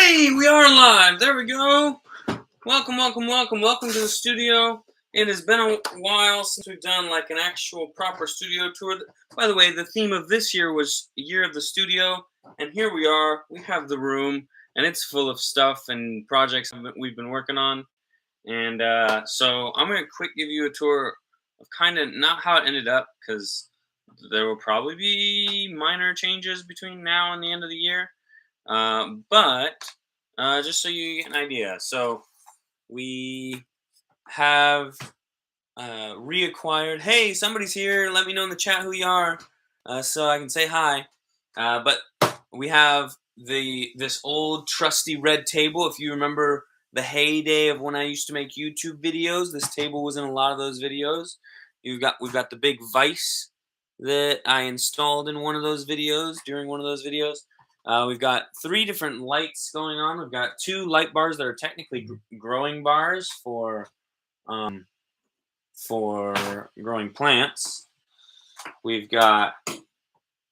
Hey, we are live. There we go. Welcome to the studio. It has been a while since we've done like an actual proper studio tour. By the way, the theme of this year was Year of the Studio, and here we are. We have the room, and it's full of stuff and projects we've been working on. And so I'm going to quick give you a tour of kind of not how it ended up, because there will probably be minor changes between now and the end of the year. But just so you get an idea, so we have reacquired. Hey, somebody's here. Let me know in the chat who you are, so I can say hi. But we have this old trusty red table. If you remember the heyday of when I used to make YouTube videos, this table was in a lot of those videos. We've got the big vise that I installed in one of those videos during one of those videos. We've got 3 different lights going on. We've got 2 light bars that are technically growing bars for growing plants. We've got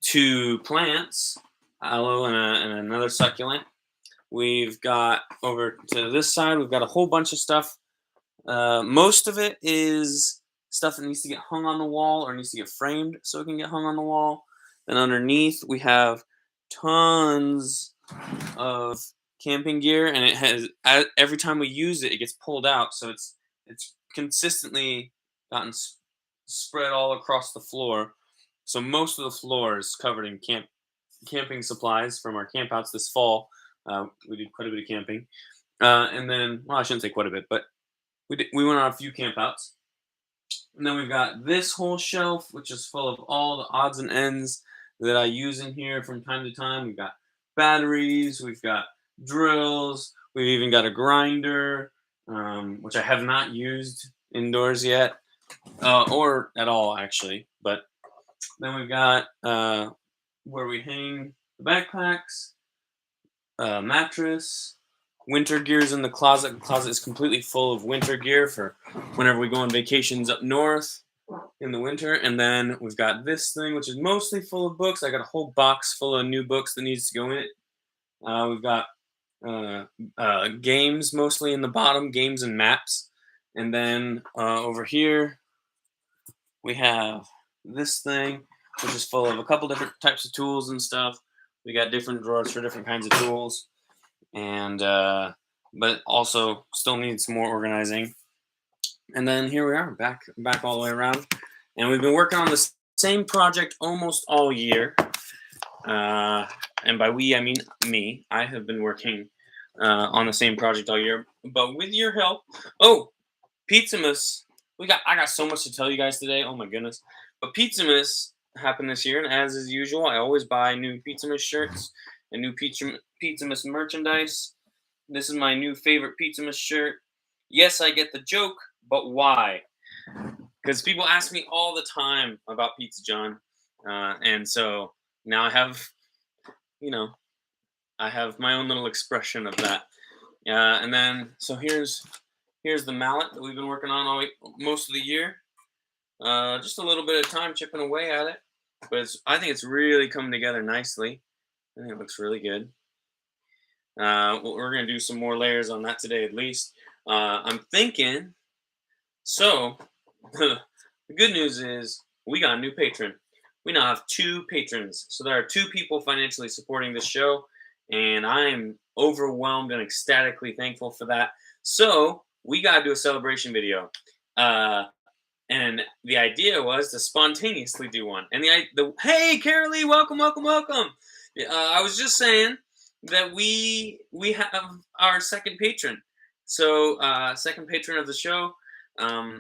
2 plants, aloe and another succulent. We've got over to this side, we've got a whole bunch of stuff. Most of it is stuff that needs to get hung on the wall or needs to get framed so it can get hung on the wall. Then underneath we have tons of camping gear, and it has, every time we use it, it gets pulled out, so it's consistently gotten spread all across the floor. So most of the floor is covered in camping supplies from our campouts this fall. We did quite a bit of camping, and then, well, I shouldn't say quite a bit, but we went on a few campouts. And then we've got this whole shelf, which is full of all the odds and ends that I use in here from time to time. We've got batteries, we've got drills, we've even got a grinder, which I have not used indoors yet, or at all actually. But then we've got where we hang the backpacks, mattress, winter gear's in the closet. The closet is completely full of winter gear for whenever we go on vacations up north in the winter. And then we've got this thing, which is mostly full of books. I got a whole box full of new books that needs to go in it. We've got games mostly in the bottom, games and maps. And then over here we have this thing, which is full of a couple different types of tools and stuff. We got different drawers for different kinds of tools, and but also still needs some more organizing. And then here we are, back all the way around, and we've been working on the same project almost all year. And by we, I mean me. I have been working on the same project all year, but with your help. Oh, Pizzamas! I got so much to tell you guys today. Oh my goodness! But Pizzamas happened this year, and as is usual, I always buy new Pizzamas shirts and new Pizzamas merchandise. This is my new favorite Pizzamas shirt. Yes, I get the joke, but why? Because people ask me all the time about Pizza John, and so now I have, I have my own little expression of that. And then, so here's the mallet that we've been working on most of the year. Just a little bit of time chipping away at it, but I think it's really coming together nicely. I think it looks really good. We're going to do some more layers on that today at least. I'm thinking, so the good news is we got a new patron. We now have 2 patrons. So there are 2 people financially supporting this show, and I'm overwhelmed and ecstatically thankful for that. So we got to do a celebration video. And the idea was to spontaneously do one. And hey, Carolee, welcome. I was just saying that we have our second patron. So second patron of the show,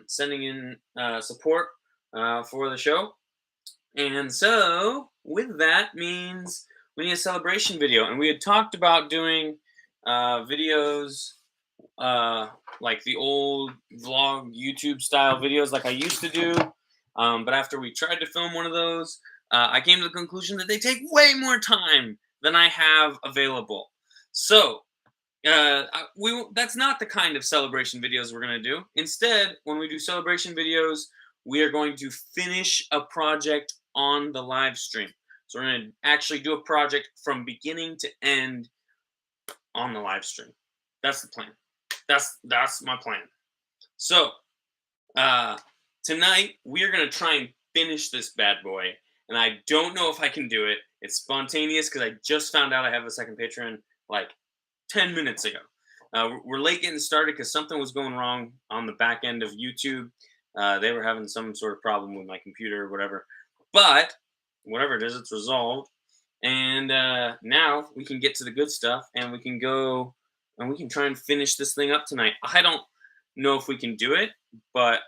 sending in support for the show. And so with that means we need a celebration video. And we had talked about doing videos like the old vlog YouTube style videos like I used to do. But after we tried to film one of those, I came to the conclusion that they take way more time than I have available. So that's not the kind of celebration videos we're going to do. Instead, when we do celebration videos, we are going to finish a project on the live stream. So we're going to actually do a project from beginning to end on the live stream. That's the plan. That's my plan. So uh, tonight we are gonna try and finish this bad boy, and I don't know if I can do it. It's spontaneous because I just found out I have a second Patron like 10 minutes ago. We're late getting started because something was going wrong on the back end of YouTube. They were having some sort of problem with my computer or whatever. But whatever it is, it's resolved. And now we can get to the good stuff and we can go and we can try and finish this thing up tonight. I don't know if we can do it, but,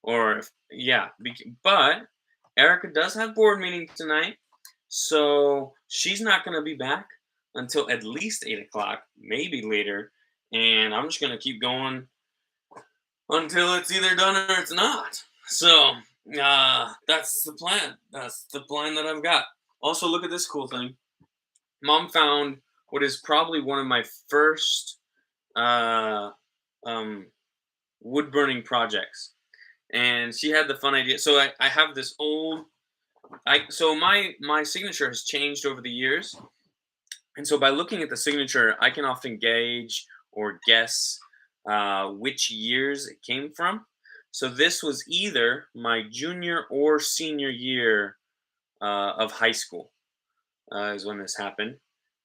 or if, yeah, but Erica does have board meeting tonight. So she's not going to be back until at least 8 o'clock, maybe later. And I'm just going to keep going until it's either done or it's not. So that's the plan. That's the plan that I've got. Also, look at this cool thing. Mom found what is probably one of my first wood burning projects. And she had the fun idea. So I have this old, so my signature has changed over the years. And so by looking at the signature, I can often gauge or guess which years it came from. So this was either my junior or senior year of high school is when this happened.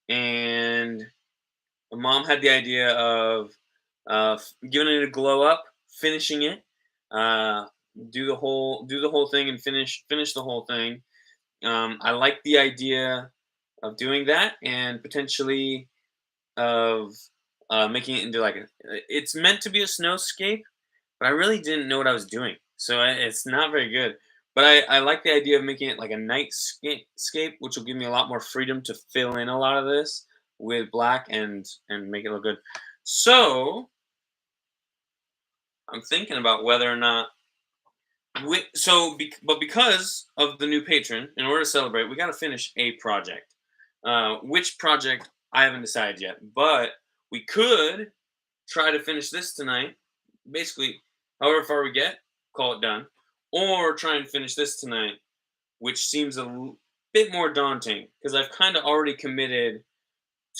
And mom had the idea of giving it a glow up, finishing it, do the whole thing, and finish the whole thing. I like the idea of doing that, and potentially of making it into like it's meant to be a snowscape, but I really didn't know what I was doing, so it's not very good. But I like the idea of making it like a nightscape, which will give me a lot more freedom to fill in a lot of this with black and make it look good. So I'm thinking about whether or not but because of the new patron, in order to celebrate, we got to finish a project. Which project I haven't decided yet, but we could try to finish this tonight. Basically, however far we get, call it done, or try and finish this tonight, which seems a bit more daunting because I've kind of already committed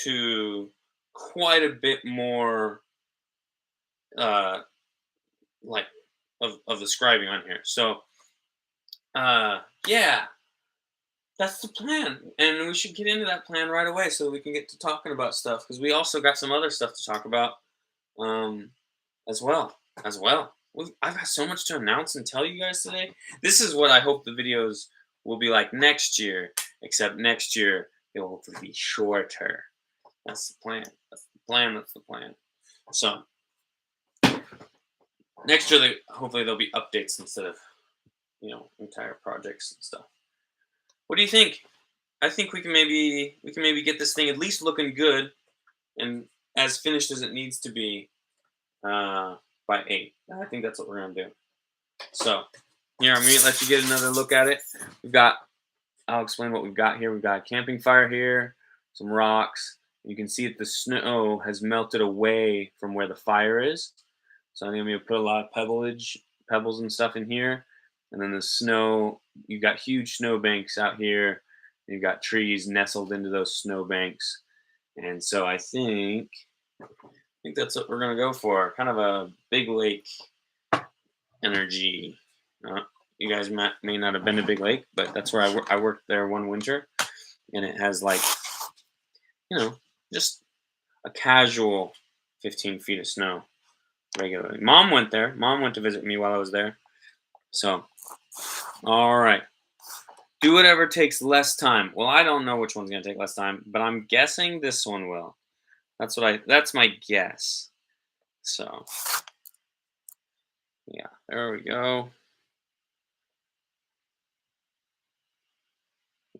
to quite a bit more, like of the scribing on here. So, yeah, that's the plan, and we should get into that plan right away so we can get to talking about stuff because we also got some other stuff to talk about, as well. I've got so much to announce and tell you guys today. This is what I hope the videos will be like next year, except next year it will hopefully be shorter. That's the plan. That's the plan. So next year, hopefully there'll be updates instead of entire projects and stuff. What do you think? I think we can maybe get this thing at least looking good and as finished as it needs to be by 8. I think that's what we're gonna do. So here, I'm gonna let you get another look at it. I'll explain what we've got here. We've got a camping fire here, some rocks. You can see that the snow has melted away from where the fire is. So I'm gonna put a lot of pebbles and stuff in here. And then the snow, you've got huge snow banks out here. You've got trees nestled into those snow banks. And so I think that's what we're gonna go for. Kind of a big lake energy. You guys may not have been to Big Lake, but that's where I worked there one winter, and it has like, just a casual 15 feet of snow regularly. Mom went there. Mom went to visit me while I was there. So, all right. Do whatever takes less time. Well, I don't know which one's gonna take less time, but I'm guessing this one will. That's my guess. So, yeah, there we go.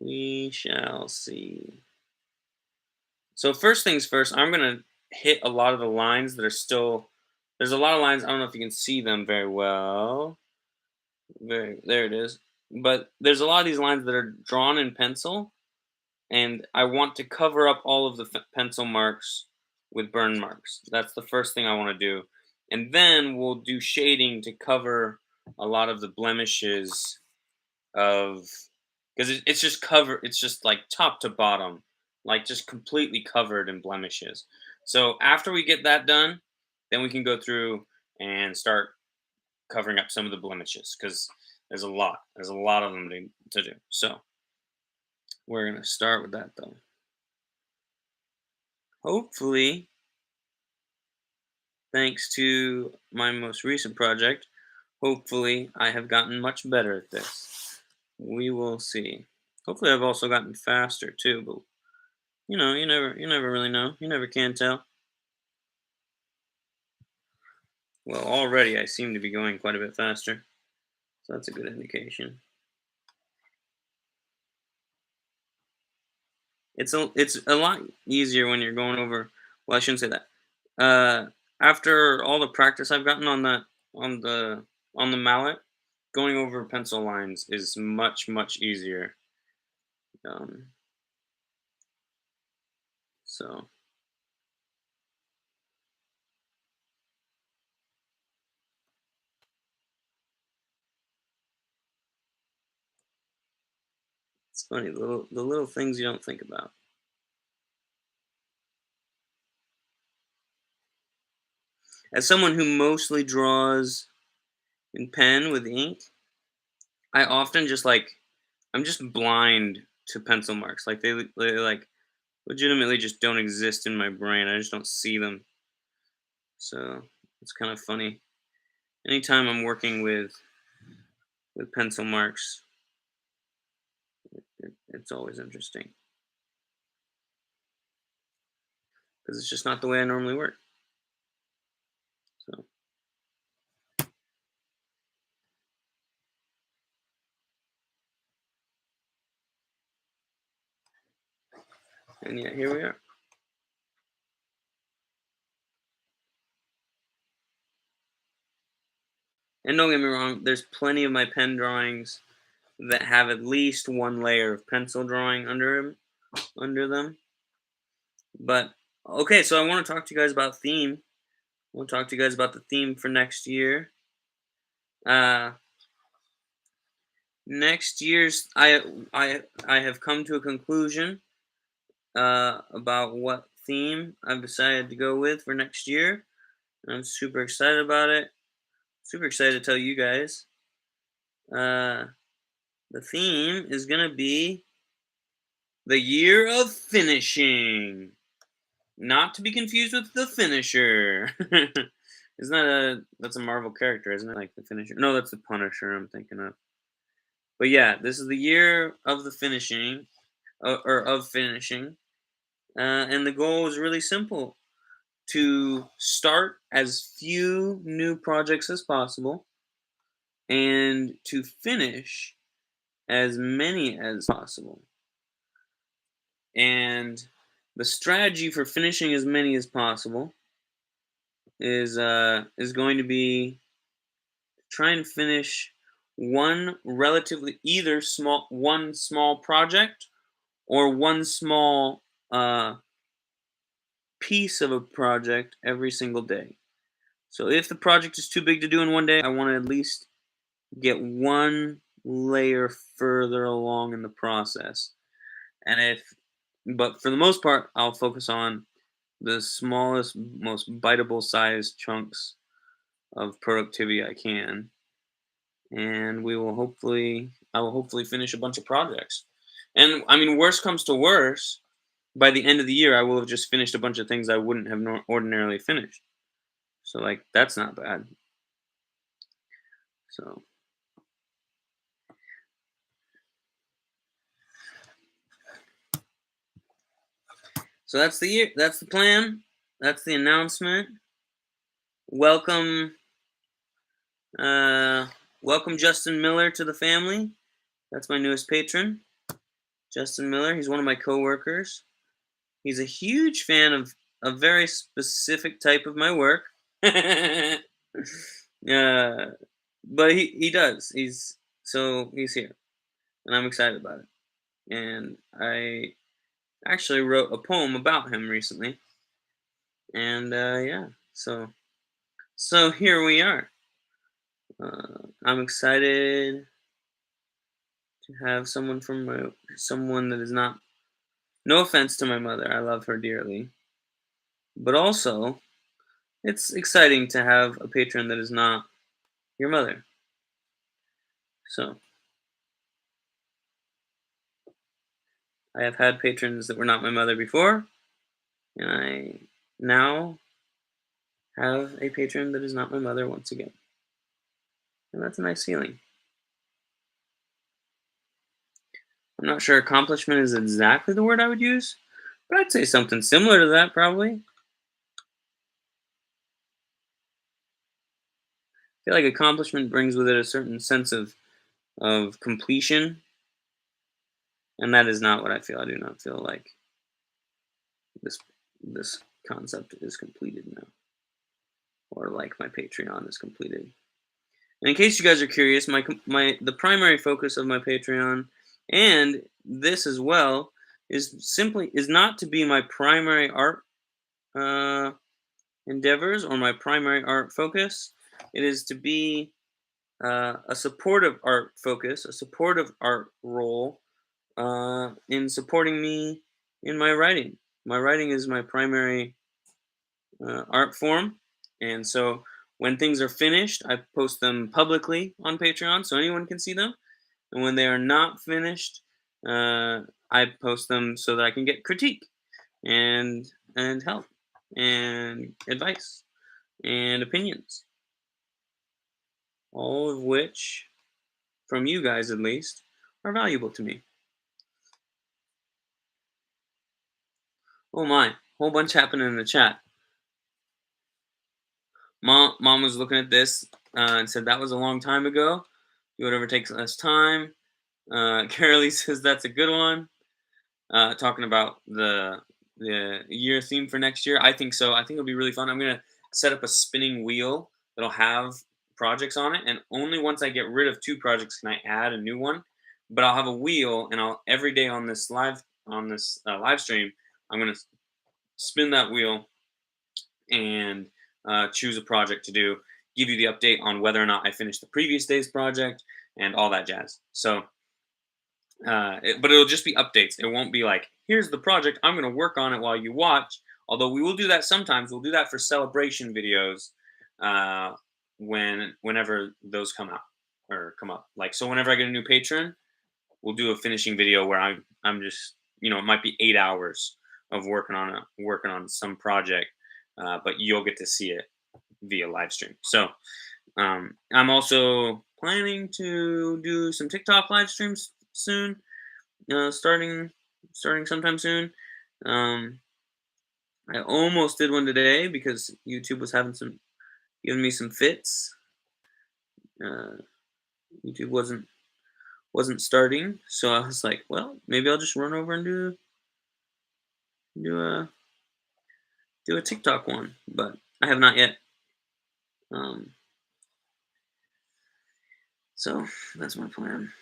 We shall see. So first things first, I'm gonna hit a lot of the lines that are still. There's a lot of lines. I don't know if you can see them very well. There it is. But there's a lot of these lines that are drawn in pencil, and I want to cover up all of the pencil marks with burn marks. That's the first thing I want to do, and then we'll do shading to cover a lot of the blemishes of, because it's just like top to bottom. like just completely covered in blemishes. So after we get that done, then we can go through and start covering up some of the blemishes because there's a lot of them to do. So we're gonna start with that though. Hopefully, thanks to my most recent project, hopefully I have gotten much better at this. We will see. Hopefully I've also gotten faster too, but you never really know. You never can tell. Well, already I seem to be going quite a bit faster, so that's a good indication. It's a lot easier when you're going over. Well, I shouldn't say that. After all the practice I've gotten on the on the mallet, going over pencil lines is much easier. Um, so it's funny the little things you don't think about. As someone who mostly draws in pen with ink, I often just like I'm just blind to pencil marks. Like they like legitimately just don't exist in my brain. I just don't see them. So it's kind of funny. Anytime I'm working with pencil marks, it's always interesting because it's just not the way I normally work. So and yet here we are. And don't get me wrong, there's plenty of my pen drawings that have at least one layer of pencil drawing under them. But okay, so I want to talk to you guys about theme. I want to talk to you guys about the theme for next year. Uh, next year's I have come to a conclusion about what theme I've decided to go with for next year. I'm super excited about it. Super excited to tell you guys. Uh, the theme is gonna be the year of finishing, not to be confused with the finisher. Isn't that's a Marvel character, isn't it? Like the finisher? No, that's the Punisher. I'm thinking of. But yeah, this is the year of the finishing, or of finishing, and the goal is really simple: to start as few new projects as possible, and to finish as many as possible. And the strategy for finishing as many as possible is going to be try and finish one relatively either small project or one small piece of a project every single day. So if the project is too big to do in one day, I want to at least get one layer further along in the process. And but for the most part, I'll focus on the smallest, most biteable sized chunks of productivity I can, and I will hopefully finish a bunch of projects. And I mean, worst comes to worst, by the end of the year, I will have just finished a bunch of things I wouldn't have ordinarily finished. So like that's not bad. So so that's the year. That's the plan. That's the announcement. Welcome, uh, welcome Justin Miller to the family. That's my newest patron, Justin Miller. He's one of my coworkers. He's a huge fan of a very specific type of my work. uh, but he does. He's here, and I'm excited about it. And I actually wrote a poem about him recently, and yeah, so here we are. I'm excited to have someone that is not No offense to my mother, I love her dearly. But also, it's exciting to have a patron that is not your mother. So, I have had patrons that were not my mother before, and I now have a patron that is not my mother once again. And that's a nice feeling. I'm not sure accomplishment is exactly the word I would use, but I'd say something similar to that probably. I feel like accomplishment brings with it a certain sense of completion, and that is not what I feel. I do not feel like this this concept is completed now, or like my Patreon is completed. And in case you guys are curious, the primary focus of my Patreon and this as well is not to be my primary art uh, endeavors or my primary art focus. It is to be a supportive art focus, a supportive art role in supporting me in my writing. My writing is my primary art form, and so when things are finished, I post them publicly on Patreon so anyone can see them. And when they are not finished, I post them so that I can get critique and help and advice and opinions, all of which, from you guys at least, are valuable to me. Oh my, whole bunch happening in the chat. Mom was looking at this and said that was a long time ago. Do whatever takes less time. Carolee says that's a good one. Talking about the year theme for next year. I think so. I think it'll be really fun. I'm gonna set up a spinning wheel that'll have projects on it, and only once I get rid of two projects can I add a new one. But I'll have a wheel, and I'll every day on this live stream, I'm gonna spin that wheel and choose a project to do. Give you the update on whether or not I finished the previous day's project and all that jazz. So but it'll just be updates. It won't be like, here's the project. I'm going to work on it while you watch. Although we will do that sometimes. We'll do that for celebration videos whenever those come out or come up. Like so, whenever I get a new patron, we'll do a finishing video where I'm just it might be 8 hours of working on some project, but you'll get to see it via live stream. So I'm also planning to do some TikTok live streams soon, starting sometime soon. I almost did one today because YouTube was giving me some fits. Uh, YouTube wasn't starting, so I was like, well, maybe I'll just run over and do a do a TikTok one, but I have not yet. Um, so that's my plan.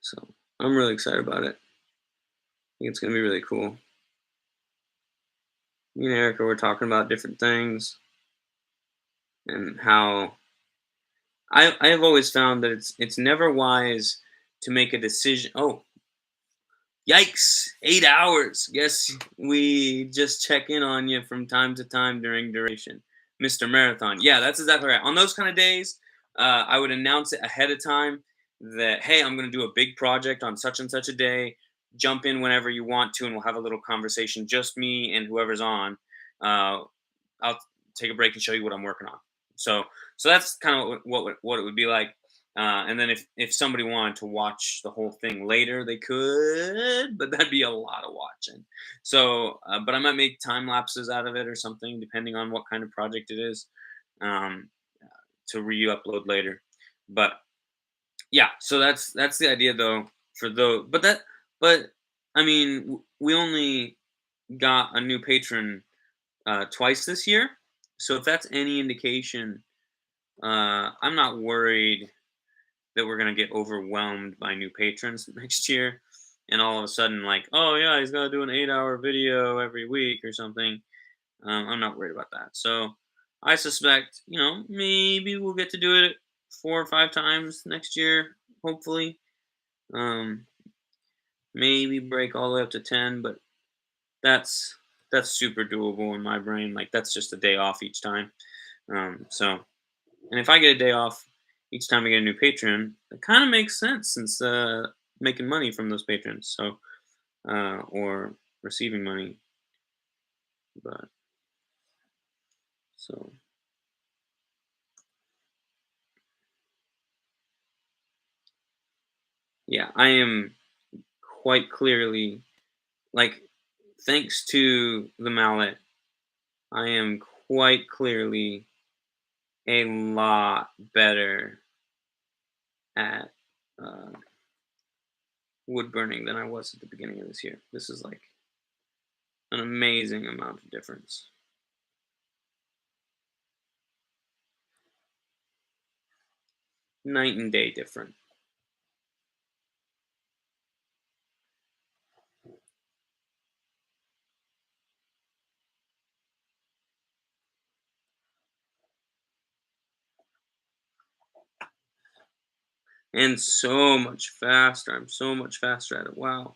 So I'm really excited about it. I think it's gonna be really cool. Me and Erica were talking about different things and how I have always found that it's never wise to make a decision. Oh, yikes! 8 hours. Guess we just check in on you from time to time during duration, Mr. Marathon. Yeah, that's exactly right. On those kind of days, I would announce it ahead of time that hey, I'm going to do a big project on such and such a day. Jump in whenever you want to, and we'll have a little conversation, just me and whoever's on. I'll take a break and show you what I'm working on. So that's kind of what it would be like. And then if somebody wanted to watch the whole thing later, they could, but that'd be a lot of watching. So, but I might make time lapses out of it or something, depending on what kind of project it is, um, to re-upload later. But yeah, so that's the idea though for those. But I mean, we only got a new patron twice this year, so if that's any indication, I'm not worried that we're gonna get overwhelmed by new patrons next year, and all of a sudden, like, oh yeah, he's got to do an 8-hour video every week or something. I'm not worried about that. So I suspect, maybe we'll get to do it 4 or 5 times next year, hopefully. Um, maybe break all the way up to 10, but that's that's super doable in my brain. Like that's just a day off each time. So and if I get a day off each time I get a new patron, it kind of makes sense since making money from those patrons. So or receiving money, but so yeah, I am quite clearly like thanks to the mallet, I am quite clearly a lot better at uh, wood burning than I was at the beginning of this year. This is like an amazing amount of difference. Night and day different. And so much faster. I'm so much faster at it. Wow.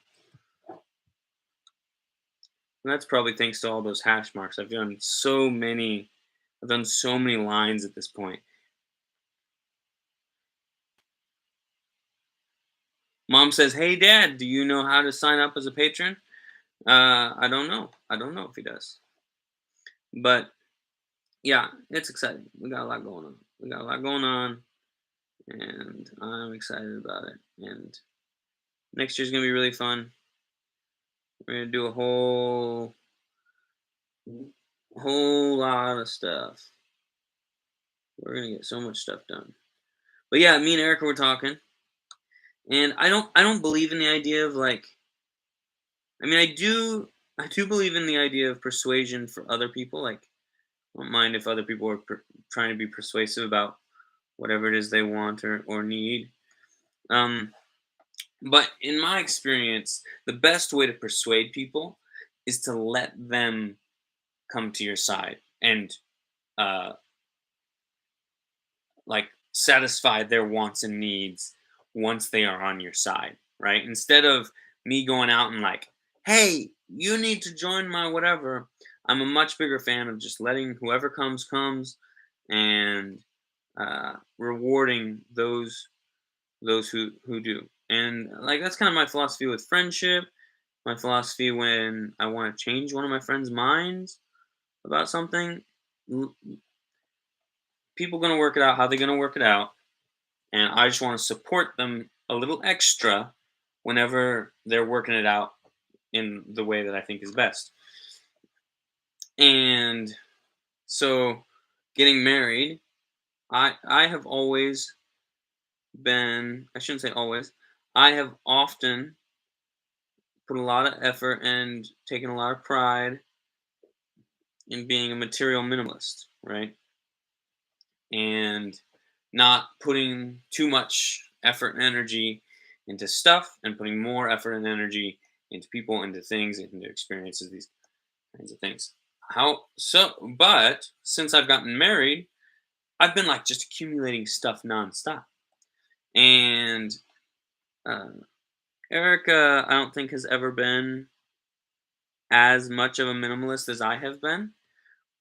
And that's probably thanks to all those hash marks. I've done so many lines at this point. Mom says, "Hey dad, do you know how to sign up as a patron?" I don't know. I don't know if he does. But yeah, it's exciting. We got a lot going on. We got a lot going on and I'm excited about it. And next year's gonna be really fun. We're gonna do a whole lot of stuff. We're gonna get so much stuff done. But yeah, me and Erica were talking, and I don't believe in the idea of like. I mean, I do believe in the idea of persuasion for other people. Like, I don't mind if other people are trying to be persuasive about whatever it is they want or need. Um, but in my experience, the best way to persuade people is to let them come to your side and uh, like satisfy their wants and needs once they are on your side, right? Instead of me going out and like, hey, you need to join my whatever. I'm a much bigger fan of just letting whoever comes, and rewarding those who do. And like that's kind of my philosophy with friendship. My philosophy when I want to change one of my friends' minds about something. People gonna work it out how they're gonna work it out, and I just want to support them a little extra whenever they're working it out in the way that I think is best. And so, getting married, I have always been, I shouldn't say always, I have often put a lot of effort and taken a lot of pride in being a material minimalist, right? And not putting too much effort and energy into stuff and putting more effort and energy into people, into things, into experiences, these kinds of things. But since I've gotten married, I've been like just accumulating stuff nonstop. And uh, Erica, I don't think has ever been as much of a minimalist as I have been.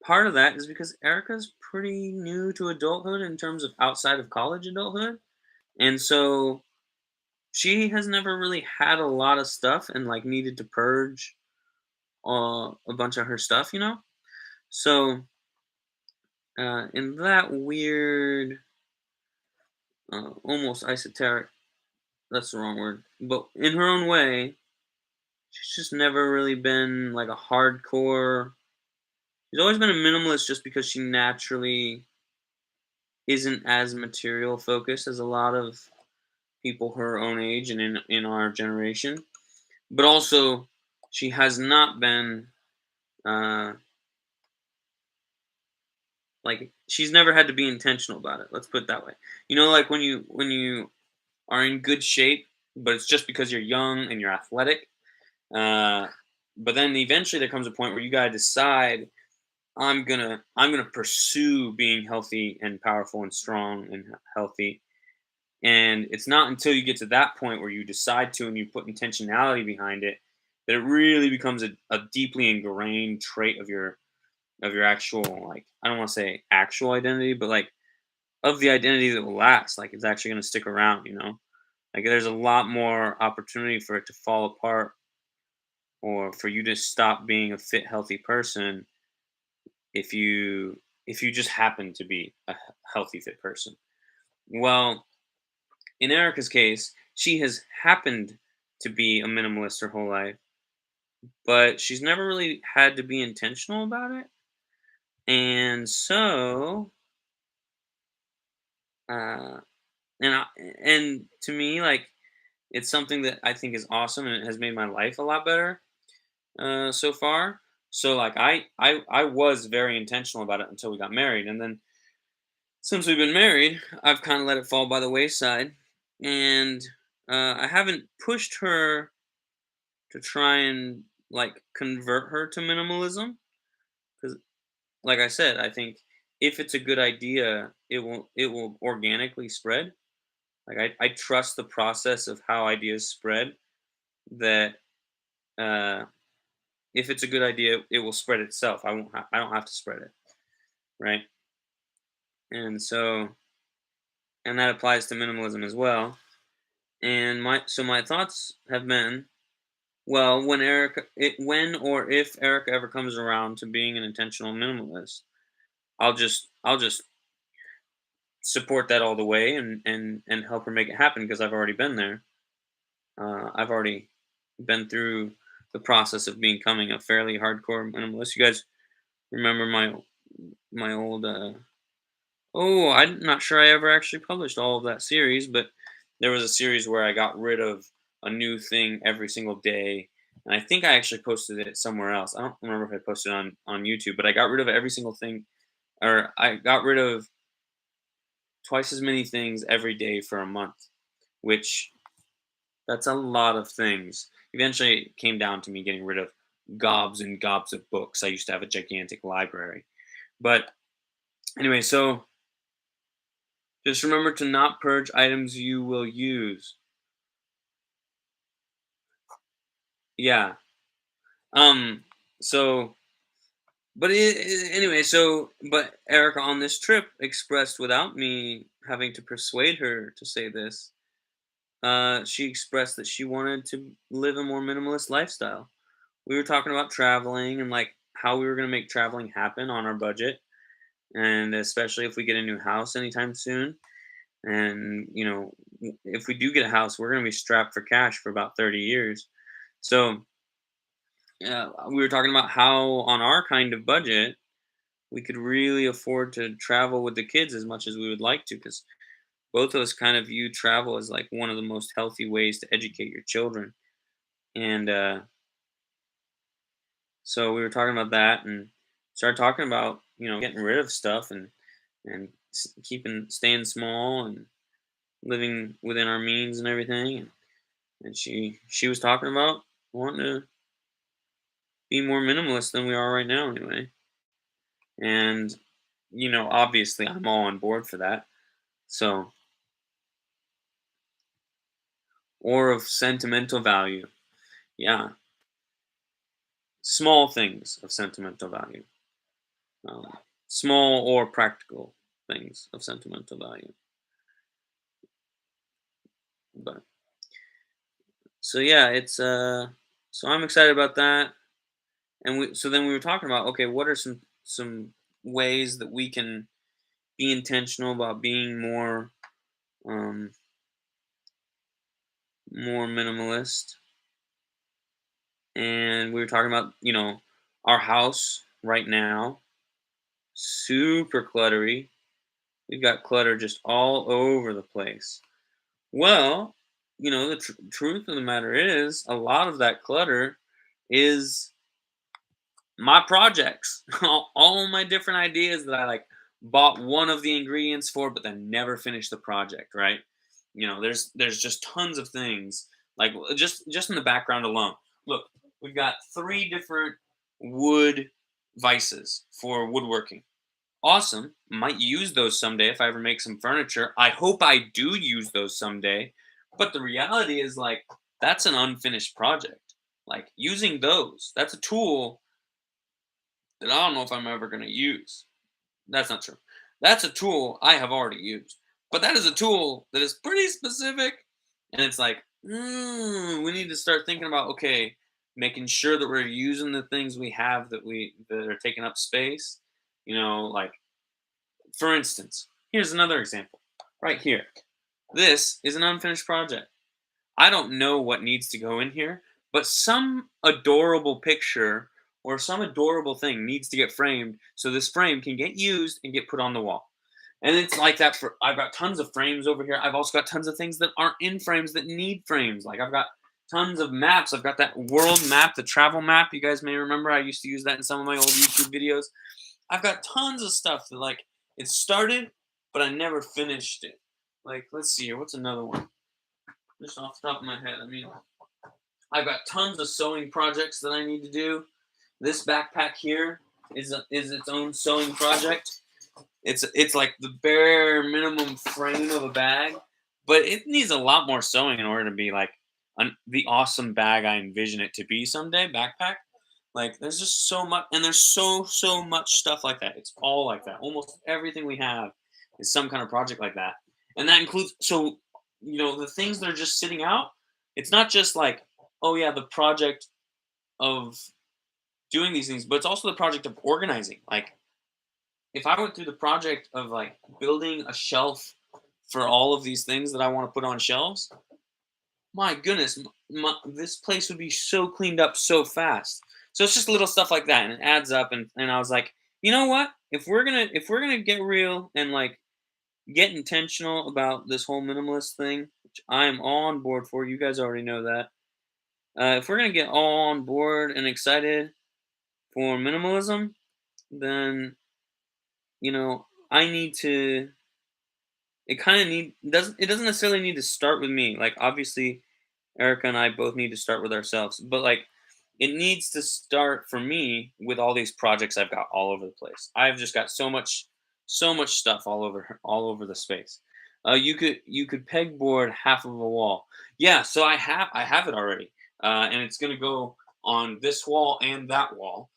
Part of that is because Erica's pretty new to adulthood in terms of outside of college adulthood. And so she has never really had a lot of stuff and like needed to purge a bunch of her stuff. So in that weird almost esoteric. That's the wrong word. But in her own way, she's just never really been like a hardcore. She's always been a minimalist just because she naturally isn't as material focused as a lot of people her own age and in our generation. But also, she has not been uh, like she's never had to be intentional about it. Let's put it that way. Like when you are in good shape, but it's just because you're young and you're athletic. Uh, but then eventually there comes a point where you gotta decide I'm gonna pursue being healthy and powerful and strong and healthy. And it's not until you get to that point where you decide to and you put intentionality behind it that it really becomes a deeply ingrained trait of your actual, like, I don't want to say actual identity, but like of the identity that will last. Like it's actually going to stick around. Like there's a lot more opportunity for it to fall apart or for you to stop being a fit, healthy person if you just happen to be a healthy, fit person. Well, in Erica's case, she has happened to be a minimalist her whole life, but she's never really had to be intentional about it. And so, uh, and I, and to me, like it's something that I think is awesome, and it has made my life a lot better so far. So, like, I was very intentional about it until we got married, and then since we've been married, I've kind of let it fall by the wayside, and I haven't pushed her to try and like convert her to minimalism because, like I said, I think if it's a good idea, it will organically spread. Like I trust the process of how ideas spread. That uh, if it's a good idea, it will spread itself. I don't have to spread it, right? And and that applies to minimalism as well. And my thoughts have been, well, when or if Erica ever comes around to being an intentional minimalist, I'll just support that all the way and help her make it happen because I've already been there. I've already been through the process of becoming a fairly hardcore minimalist. You guys remember my old oh, I'm not sure I ever actually published all of that series, but there was a series where I got rid of a new thing every single day. And I think I actually posted it somewhere else. I don't remember if I posted it on YouTube, but I got rid of every single thing, or I got rid of twice as many things every day for a month, which that's a lot of things. Eventually, it came down to me getting rid of gobs and gobs of books. I used to have a gigantic library. But anyway, so just remember to not purge items you will use. Yeah. Um. So, anyway, but Erica on this trip expressed without me having to persuade her to say this. She expressed that she wanted to live a more minimalist lifestyle. We were talking about traveling and like how we were gonna make traveling happen on our budget, and especially if we get a new house anytime soon. And if we do get a house, we're gonna be strapped for cash for about 30 years. So yeah, we were talking about how on our kind of budget we could really afford to travel with the kids as much as we would like to, because both of us kind of view travel as like one of the most healthy ways to educate your children. And so we were talking about that and started talking about getting rid of stuff and keeping staying small and living within our means and everything. And she was talking about wanting to be more minimalist than we are right now anyway. And obviously I'm all on board for that. So, or of sentimental value. Yeah, small things of sentimental value. Um, Small or practical things of sentimental value. But so yeah, it's so I'm excited about that. And then we were talking about, okay, what are some ways that we can be intentional about being more Um, more minimalist. And we were talking about, our house right now, super cluttery. We've got clutter just all over the place. Well, the truth of the matter is, a lot of that clutter is my projects, all my different ideas that I like bought one of the ingredients for, but then never finished the project. Right? There's just tons of things like just in the background alone. Look, we've got three different wood vices for woodworking. Awesome. Might use those someday if I ever make some furniture. I hope I do use those someday. But the reality is, like, that's an unfinished project. Like, using those, that's a tool that I don't know if I'm ever going to use. That's not true. That's a tool I have already used. But that is a tool that is pretty specific. And it's like, we need to start thinking about, okay, making sure that we're using the things we have that are taking up space. Like, for instance, here's another example. Right here. This is an unfinished project. I don't know what needs to go in here, but some adorable picture or some adorable thing needs to get framed so this frame can get used and get put on the wall. And it's like that for I've got tons of frames over here. I've also got tons of things that aren't in frames that need frames. Like I've got tons of maps. I've got that world map, the travel map. You guys may remember I used to use that in some of my old YouTube videos. I've got tons of stuff that like it started, but I never finished it. Like, let's see here. What's another one? Just off the top of my head. I mean, I've got tons of sewing projects that I need to do. This backpack here is its own sewing project. It's like the bare minimum frame of a bag, but it needs a lot more sewing in order to be like the awesome bag I envision it to be someday. Backpack. Like there's just so much, and there's so much stuff like that. It's all like that. Almost everything we have is some kind of project like that, and that includes the things that are just sitting out. It's not just like, oh yeah, the project of doing these things, but it's also the project of organizing. Like if I went through the project of like building a shelf for all of these things that I want to put on shelves, my goodness, this place would be so cleaned up so fast. So it's just little stuff like that, and it adds up. And I was like, you know what? If we're gonna get real and like get intentional about this whole minimalist thing, which I'm all on board for. You guys already know that. If we're gonna get all on board and excited for minimalism, then I need to. It kind of doesn't necessarily need to start with me. Like obviously, Erica and I both need to start with ourselves, but like it needs to start for me with all these projects I've got all over the place. I've just got so much stuff all over the space. You could pegboard half of a wall. Yeah, so I have it already, and it's gonna go on this wall and that wall.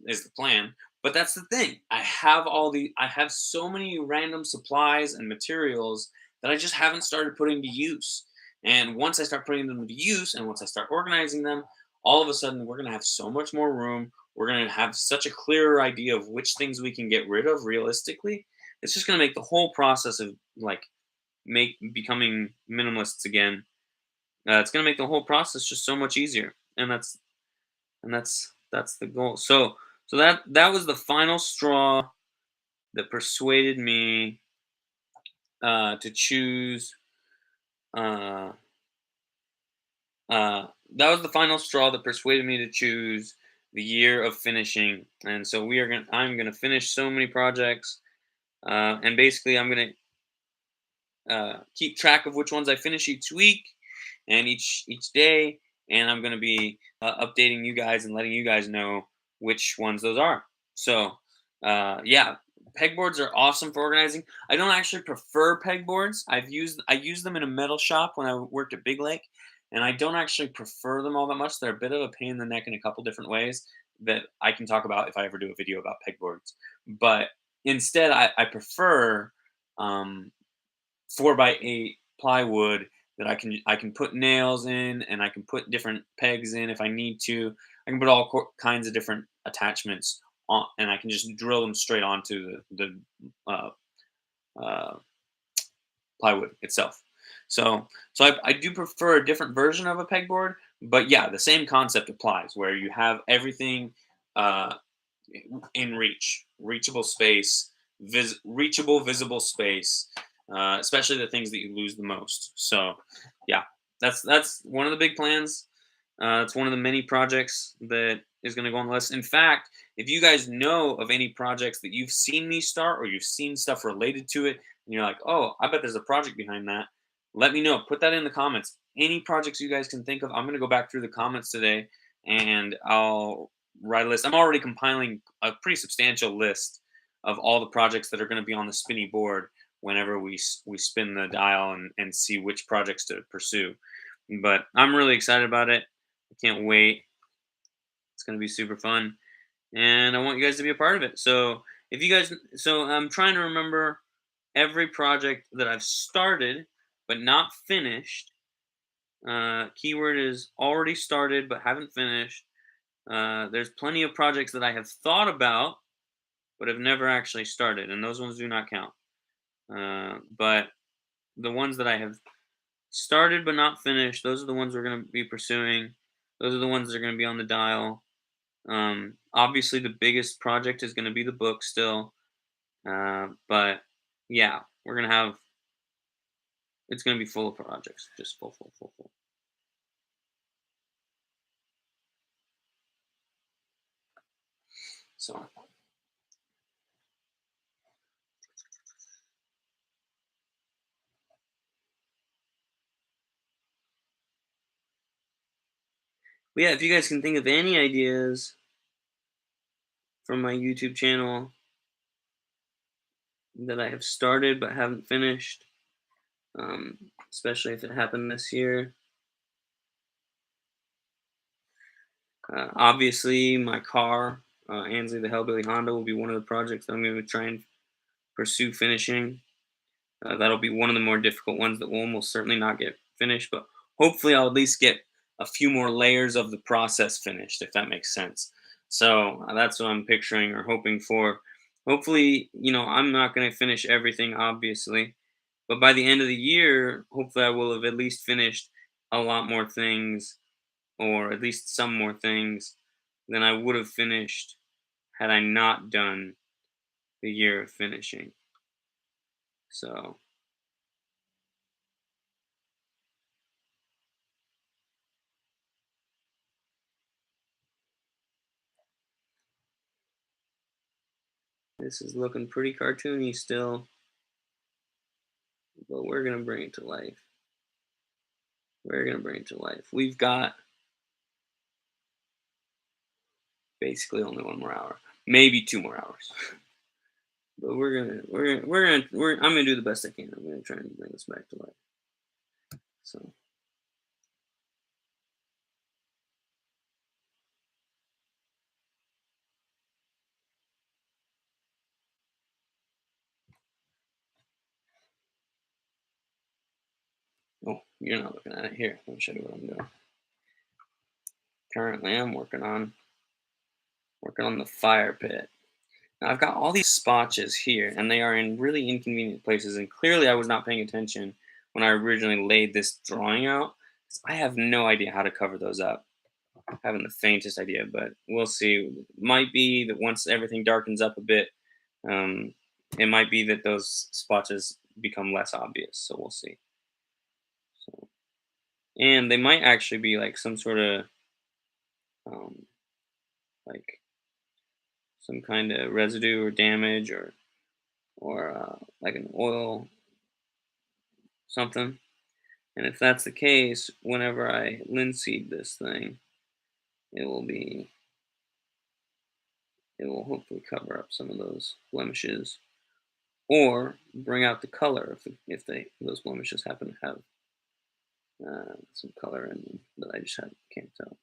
Is the plan. But that's the thing. I have so many random supplies and materials that I just haven't started putting to use. And once I start putting them to use and once I start organizing them, all of a sudden we're going to have so much more room. We're going to have such a clearer idea of which things we can get rid of realistically. It's just going to make the whole process of like make becoming minimalists again. It's going to make the whole process just so much easier. And that's the goal. So that was the final straw that persuaded me to choose uh, that was the final straw that persuaded me to choose the year of finishing. And so I'm gonna finish so many projects, and basically I'm gonna keep track of which ones I finish each week and each day, and I'm gonna be updating you guys and letting you guys know which ones those are. So yeah, pegboards are awesome for organizing. I don't actually prefer pegboards. I used them in a metal shop when I worked at Big Lake, and I don't actually prefer them all that much. They're a bit of a pain in the neck in a couple different ways that I can talk about if I ever do a video about pegboards. But instead, I prefer um, 4x8 plywood that I can put nails in, and I can put different pegs in if I need to. I can put all kinds of different attachments on, and I can just drill them straight onto the uh, plywood itself. So I do prefer a different version of a pegboard, but yeah, the same concept applies where you have everything uh, in reachable space, reachable, visible space, especially the things that you lose the most. So, yeah, that's one of the big plans. It's one of the many projects that is going to go on the list. In fact, if you guys know of any projects that you've seen me start or you've seen stuff related to it, and you're like, oh, I bet there's a project behind that, let me know. Put that in the comments. Any projects you guys can think of, I'm going to go back through the comments today and I'll write a list. I'm already compiling a pretty substantial list of all the projects that are going to be on the spinny board whenever we spin the dial and see which projects to pursue. But I'm really excited about it. I can't wait. It's going to be super fun. And I want you guys to be a part of it. So if you guys, so I'm trying to remember every project that I've started but not finished. Keyword is already started but haven't finished. There's plenty of projects that I have thought about but have never actually started, and those ones do not count. But the ones that I have started but not finished, those are the ones we're going to be pursuing. Those are the ones that are going to be on the dial. Obviously, the biggest project is going to be the book still. But yeah, we're going to have, it's going to be full of projects, just full, full, full, full. So. But yeah, if you guys can think of any ideas from my YouTube channel that I have started but haven't finished, especially if it happened this year. Obviously, my car, Ansley the Hellbilly Honda, will be one of the projects that I'm going to try and pursue finishing. That'll be one of the more difficult ones that will almost certainly not get finished, but hopefully I'll at least get a few more layers of the process finished, if that makes sense. So that's what I'm picturing or hoping for. Hopefully, I'm not going to finish everything, obviously, but by the end of the year, hopefully I will have at least finished a lot more things, or at least some more things than I would have finished had I not done the year of finishing. So this is looking pretty cartoony still, but we're going to bring it to life. We're going to bring it to life. We've got basically only 1 more hour, maybe 2 more hours. But I'm gonna do the best I can. I'm gonna try and bring this back to life. So oh, you're not looking at it here. Let me show you what I'm doing. Currently I'm working on the fire pit. Now I've got all these spotches here, and they are in really inconvenient places, and clearly I was not paying attention when I originally laid this drawing out. I have no idea how to cover those up. I haven't the faintest idea, but we'll see. Might be that once everything darkens up a bit, um, it might be that those spotches become less obvious. So we'll see. So, and they might actually be like some sort of um, like some kind of residue or damage or like an oil something. And if that's the case, whenever I linseed this thing, it will be it will hopefully cover up some of those blemishes or bring out the color if those blemishes happen to have some color in them that I just can't tell.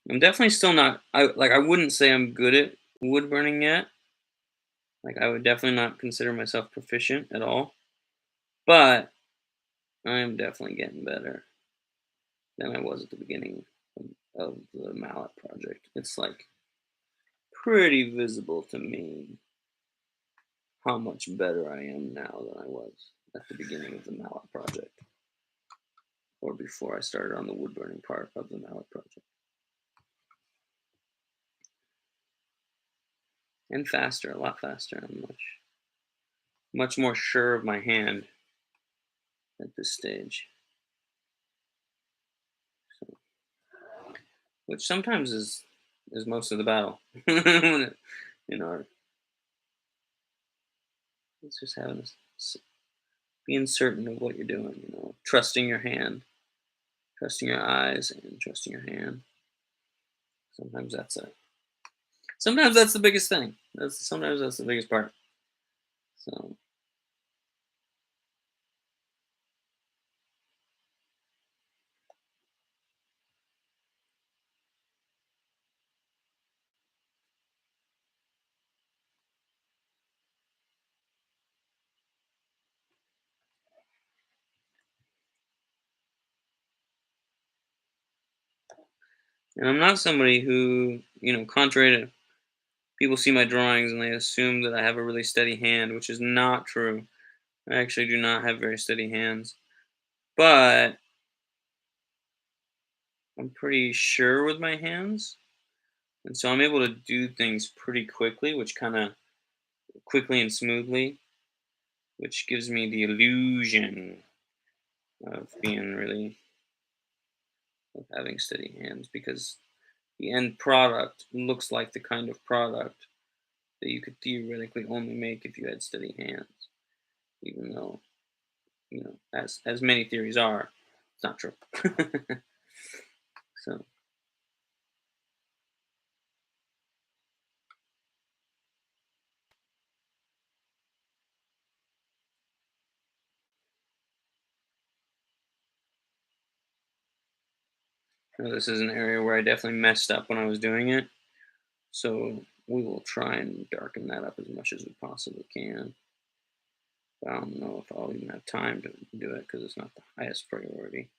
I'm definitely still not. I wouldn't say I'm good at wood burning yet. Like I would definitely not consider myself proficient at all. But I am definitely getting better than I was at the beginning of the mallet project. It's like pretty visible to me how much better I am now than I was at the beginning of the mallet project, or before I started on the wood burning part of the mallet project. And faster, a lot faster. I'm much more sure of my hand at this stage. So, which sometimes is most of the battle. In art. It's just having being certain of what you're doing, trusting your hand, trusting your eyes, and trusting your hand. Sometimes that's the biggest thing. Sometimes that's the biggest part. So and I'm not somebody who, contrary to people see my drawings and they assume that I have a really steady hand, which is not true. I actually do not have very steady hands. But I'm pretty sure with my hands. And so I'm able to do things pretty quickly, which kind of quickly and smoothly, which gives me the illusion of being really of having steady hands, because the end product looks like the kind of product that you could theoretically only make if you had steady hands, even though, as many theories are, it's not true. So this is an area where I definitely messed up when I was doing it. So we will try and darken that up as much as we possibly can. But I don't know if I'll even have time to do it because it's not the highest priority.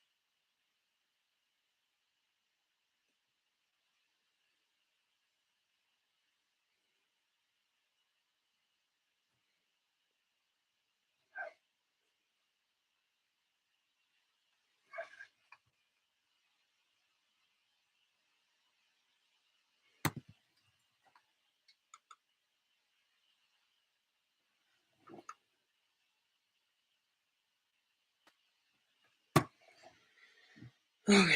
Okay.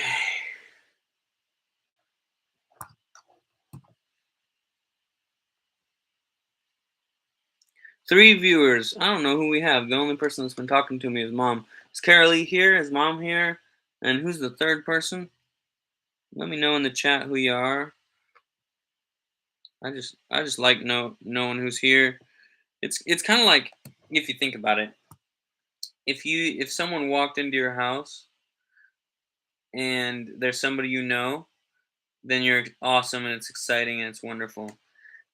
3 viewers. I don't know who we have. The only person that's been talking to me is Mom. Is Carolee here? Is Mom here? And who's the third person? Let me know in the chat who you are. I just like knowing who's here. It's kind of like, if you think about it, if someone walked into your house and there's somebody then you're awesome and it's exciting and it's wonderful.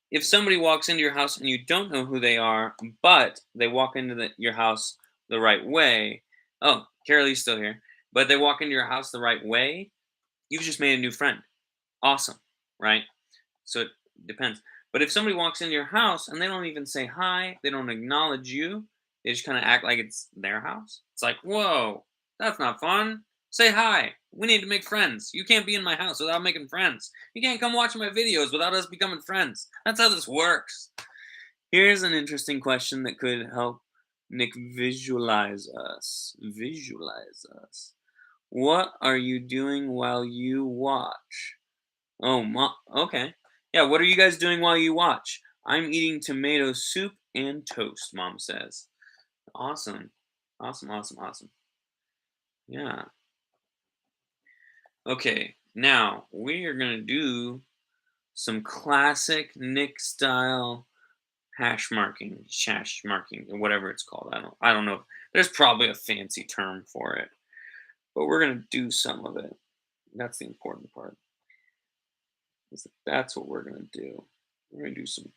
If somebody walks into your house and you don't know who they are, but they walk into your house the right way, oh, Carolee's still here, but they walk into your house the right way, you've just made a new friend. Awesome, right? So it depends. But if somebody walks into your house and they don't even say hi, they don't acknowledge you, they just kind of act like it's their house. It's like, whoa, that's not fun. Say hi. We need to make friends. You can't be in my house without making friends. You can't come watch my videos without us becoming friends. That's how this works. Here's an interesting question that could help Nick visualize us. Visualize us. What are you doing while you watch? Oh, okay. Yeah, what are you guys doing while you watch? I'm eating tomato soup and toast, Mom says. Awesome. Awesome, awesome, awesome. Yeah. Okay, now we are going to do some classic Nick style hash marking, or whatever it's called. I don't know. There's probably a fancy term for it, but we're going to do some of it. That's the important part. That's what we're going to do. We're going to do some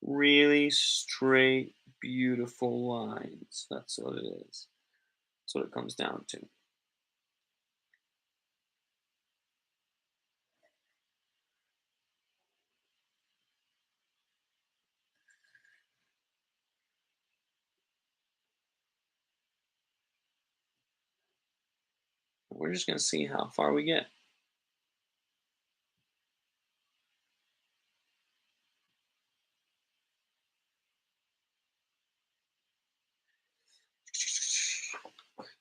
really straight, beautiful lines. That's what it is. That's what it comes down to. we're just gonna see how far we get.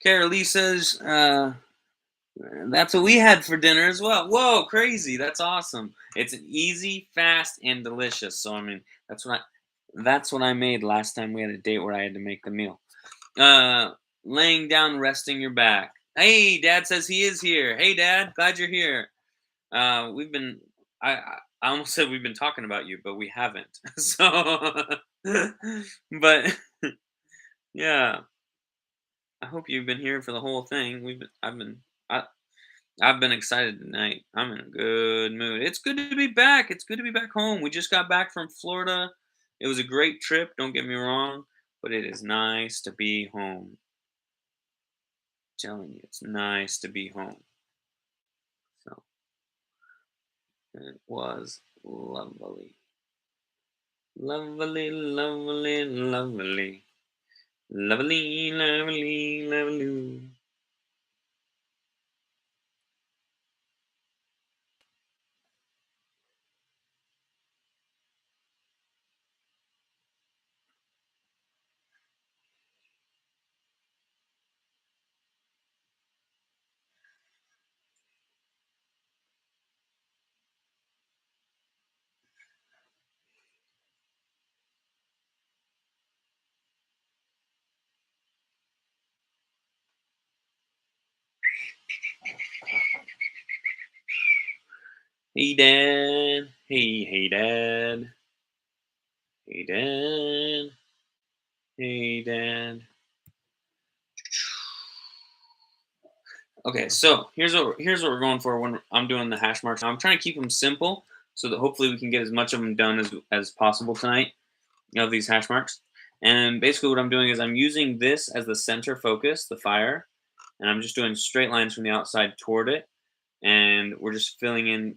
Carolee says, that's what we had for dinner as well. Whoa, crazy! That's awesome. It's easy, fast, and delicious. So I mean, that's what I made last time we had a date where I had to make the meal. Uh, laying down, resting your back. Hey, Dad says he is here. Hey, Dad, glad you're here. We've been. I almost said we've been talking about you, but we haven't. So, but yeah, I hope you've been here for the whole thing. I, I've been excited tonight. I'm in a good mood. It's good to be back. It's good to be back home. We just got back from Florida. It was a great trip. Don't get me wrong, but it is nice to be home. Telling you, it's nice to be home. So it was lovely, lovely, lovely, lovely, lovely, lovely, lovely. Hey, Dad. Hey, Dad. Hey, Dad. Hey, Dad. Okay, so here's what we're going for when I'm doing the hash marks. I'm trying to keep them simple so that hopefully we can get as much of them done as possible tonight. Of these hash marks. And basically, what I'm doing is I'm using this as the center focus, the fire, and I'm just doing straight lines from the outside toward it, and we're just filling in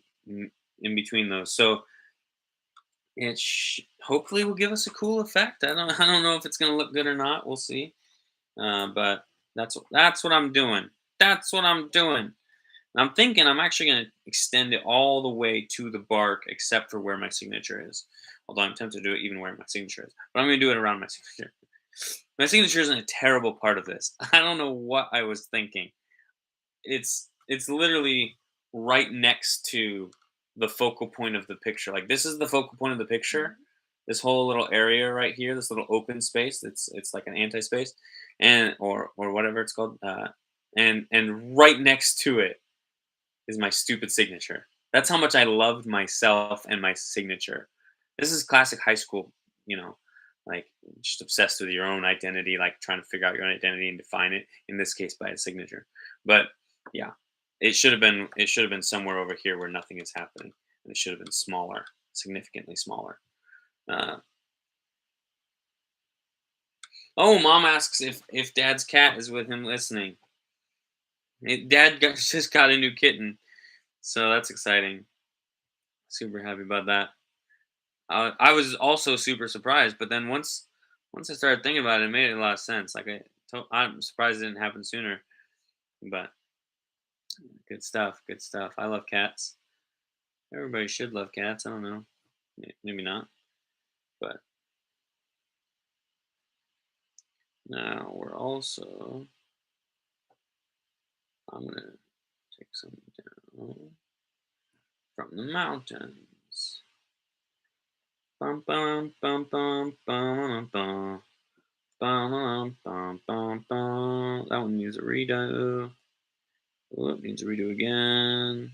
between those. So hopefully will give us a cool effect. I don't know if it's gonna look good or not. We'll see. But that's what I'm doing. That's what I'm doing. And I'm thinking I'm actually going to extend it all the way to the bark, except for where my signature is. Although I'm tempted to do it even where my signature is, but I'm going to do it around my signature. My signature isn't a terrible part of this. I don't know what I was thinking. It's literally right next to the focal point of the picture. Like this is the focal point of the picture. This whole little area right here, this little open space. It's like an anti-space, and or whatever it's called. And right next to it is my stupid signature. That's how much I loved myself and my signature. This is classic high school, you know, like just obsessed with your own identity, like trying to figure out your own identity and define it. In this case, by a signature. But yeah, it should have been somewhere over here where nothing is happening, and it should have been smaller, significantly smaller. Uh, oh, Mom asks if Dad's cat is with him listening. Just got a new kitten, so that's exciting. Super happy about that. I was also super surprised, but then once I started thinking about it, it made a lot of sense. I'm surprised it didn't happen sooner. But good stuff, good stuff. I love cats. Everybody should love cats. I don't know, maybe not, but now we're also. I'm gonna take some down from the mountains. Bum bum bum bum bum bum. Bum, bum, bum, bum. That one needs a redo. Oh, it needs a redo again.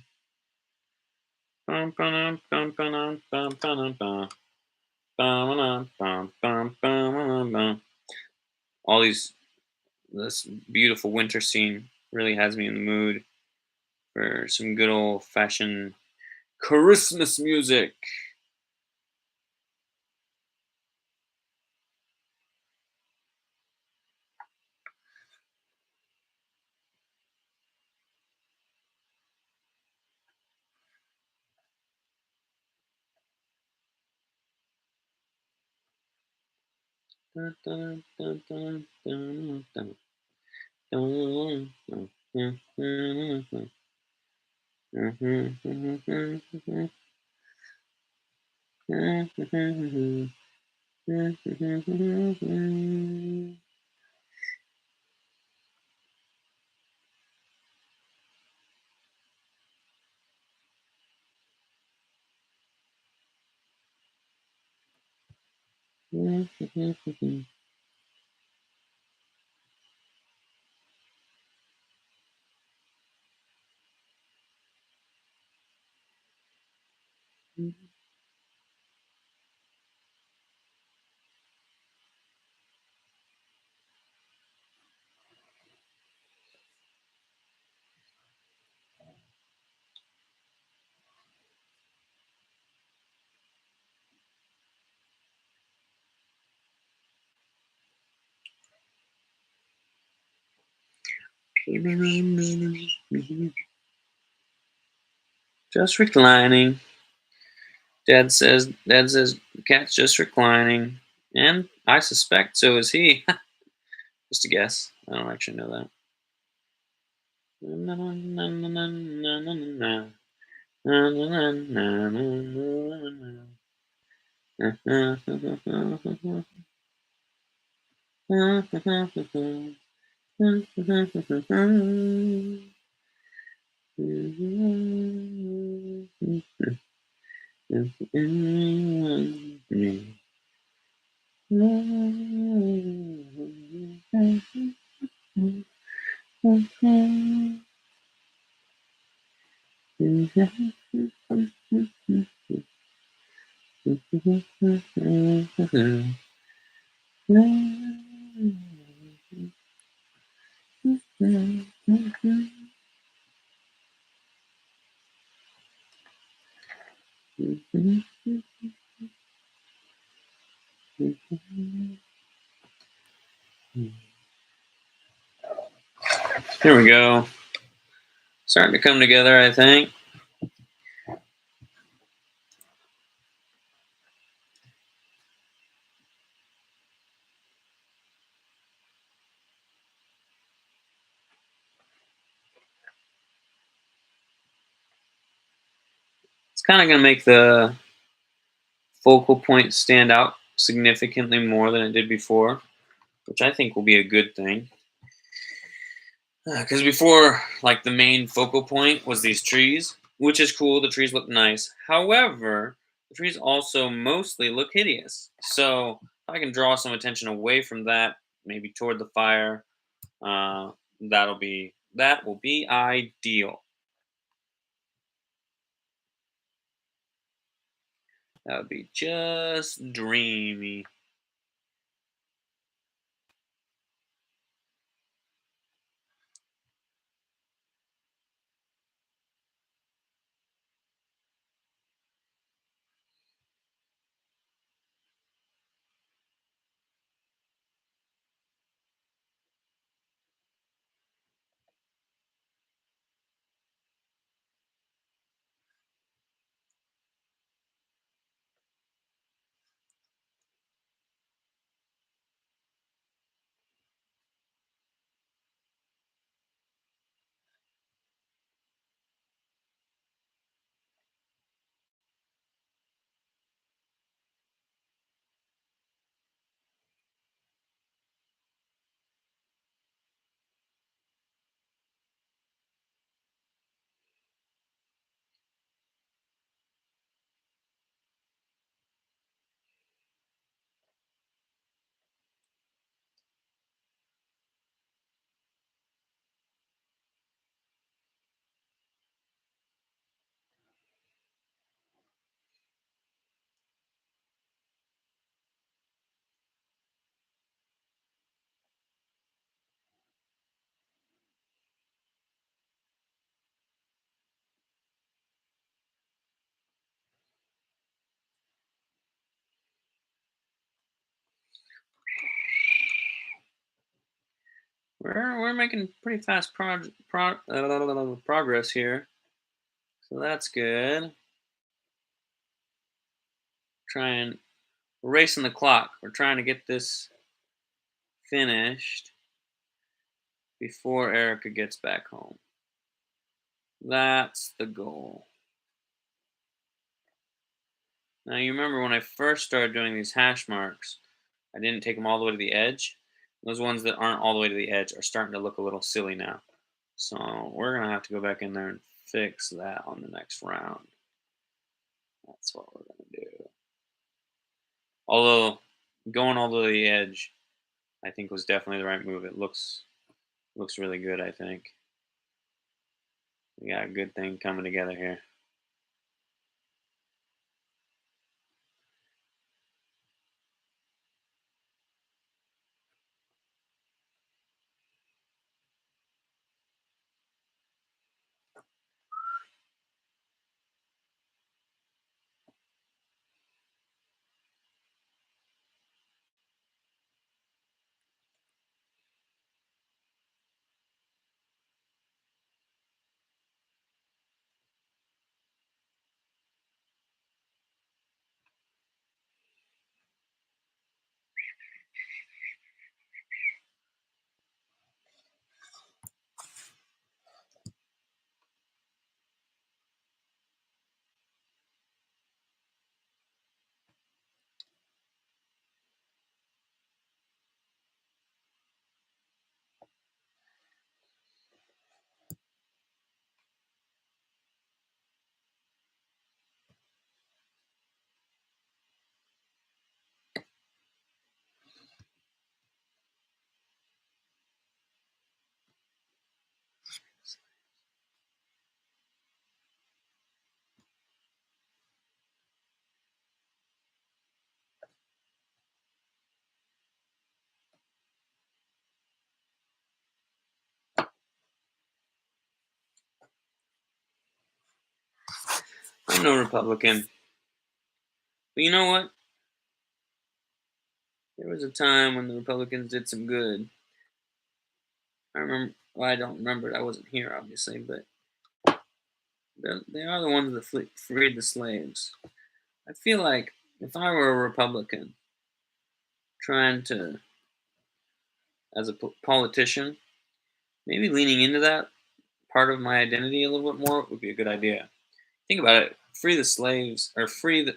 Bum, bum, bum, bum, bum, bum, bum. Bum, bum, bum, bum, bum. All this beautiful winter scene really has me in the mood for some good old fashioned Christmas music. Dun, dun, dun, dun, dun, dun, dun, dun. Just reclining. Dad says the cat's just reclining. And I suspect so is he. Just a guess. I don't actually know that. Here we go. Starting to come together, I think. It's kind of going to make the focal point stand out significantly more than it did before, which I think will be a good thing. Because before, like, the main focal point was these trees, which is cool. The trees look nice. However, the trees also mostly look hideous. So if I can draw some attention away from that, maybe toward the fire, uh, that will be ideal. That would be just dreamy. We're making pretty fast progress here, so that's good. Trying racing the clock. We're trying to get this finished. before Erica gets back home. That's the goal. Now, you remember when I first started doing these hash marks, I didn't take them all the way to the edge. Those ones that aren't all the way to the edge are starting to look a little silly now. So we're going to have to go back in there and fix that on the next round. That's what we're going to do. Although going all the way to the edge, I think was definitely the right move. It looks really good, I think. We got a good thing coming together here. I'm no Republican. But you know what? There was a time when the Republicans did some good. I remember, well, I don't remember it. I wasn't here, obviously, but they are the ones that freed the slaves. I feel like if I were a Republican trying to, as a politician, maybe leaning into that part of my identity a little bit more would be a good idea. Think about it: free the slaves, or free the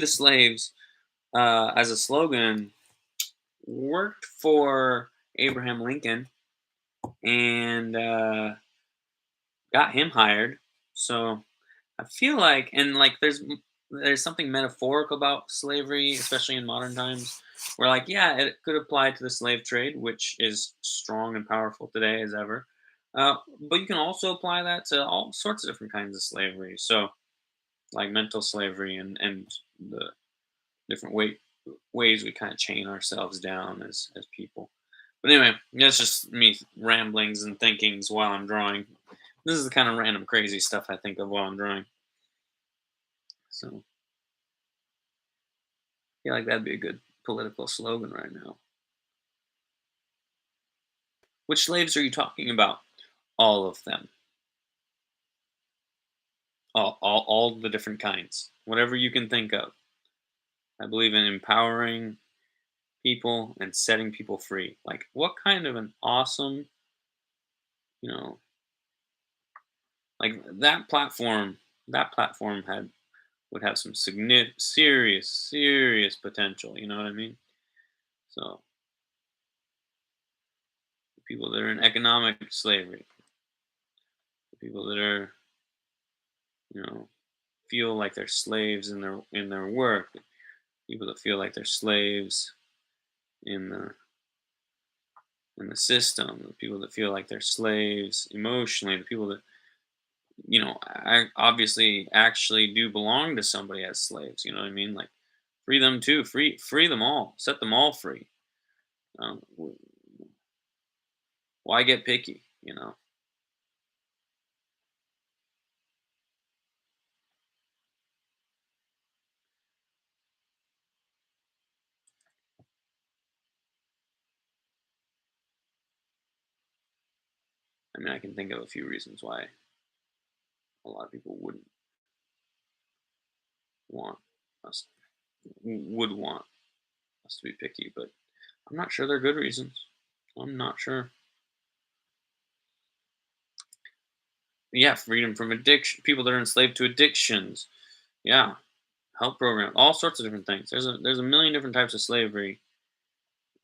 slaves, as a slogan worked for Abraham Lincoln and got him hired. So I feel like, and like, there's something metaphorical about slavery, especially in modern times, where like, yeah, it could apply to the slave trade, which is strong and powerful today as ever. But you can also apply that to all sorts of different kinds of slavery. So like mental slavery and the different ways we kind of chain ourselves down as people. But anyway, that's just me ramblings and thinkings while I'm drawing. This is the kind of random crazy stuff I think of while I'm drawing. So I feel like that'd be a good political slogan right now. Which slaves are you talking about? All of them. All the different kinds. Whatever you can think of. I believe in empowering people and setting people free. Like, what kind of an awesome, you know, like that platform would have some serious potential. You know what I mean? So the people that are in economic slavery, the people that are, you know, feel like they're slaves in their work, people that feel like they're slaves in the system, the people that feel like they're slaves emotionally, the people that, obviously actually do belong to somebody as slaves. You know what I mean? Like, free them too. Free them all. Set them all free. W- why get picky? You know. I mean, I can think of a few reasons why a lot of people wouldn't want us would want us to be picky, but I'm not sure they're good reasons. I'm not sure. Yeah, freedom from addiction. People that are enslaved to addictions. Yeah, help program. All sorts of different things. There's a million different types of slavery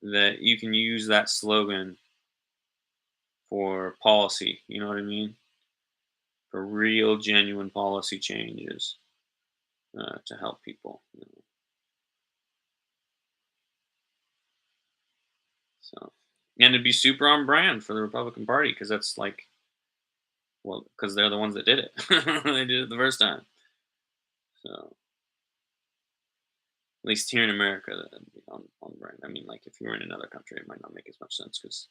that you can use that slogan for policy. You know what I mean? For real, genuine policy changes to help people. So, and it'd be super on brand for the Republican Party because that's like, well, because they're the ones that did it. They did it the first time. So, at least here in America, that'd be on brand. I mean, like if you were in another country, it might not make as much sense because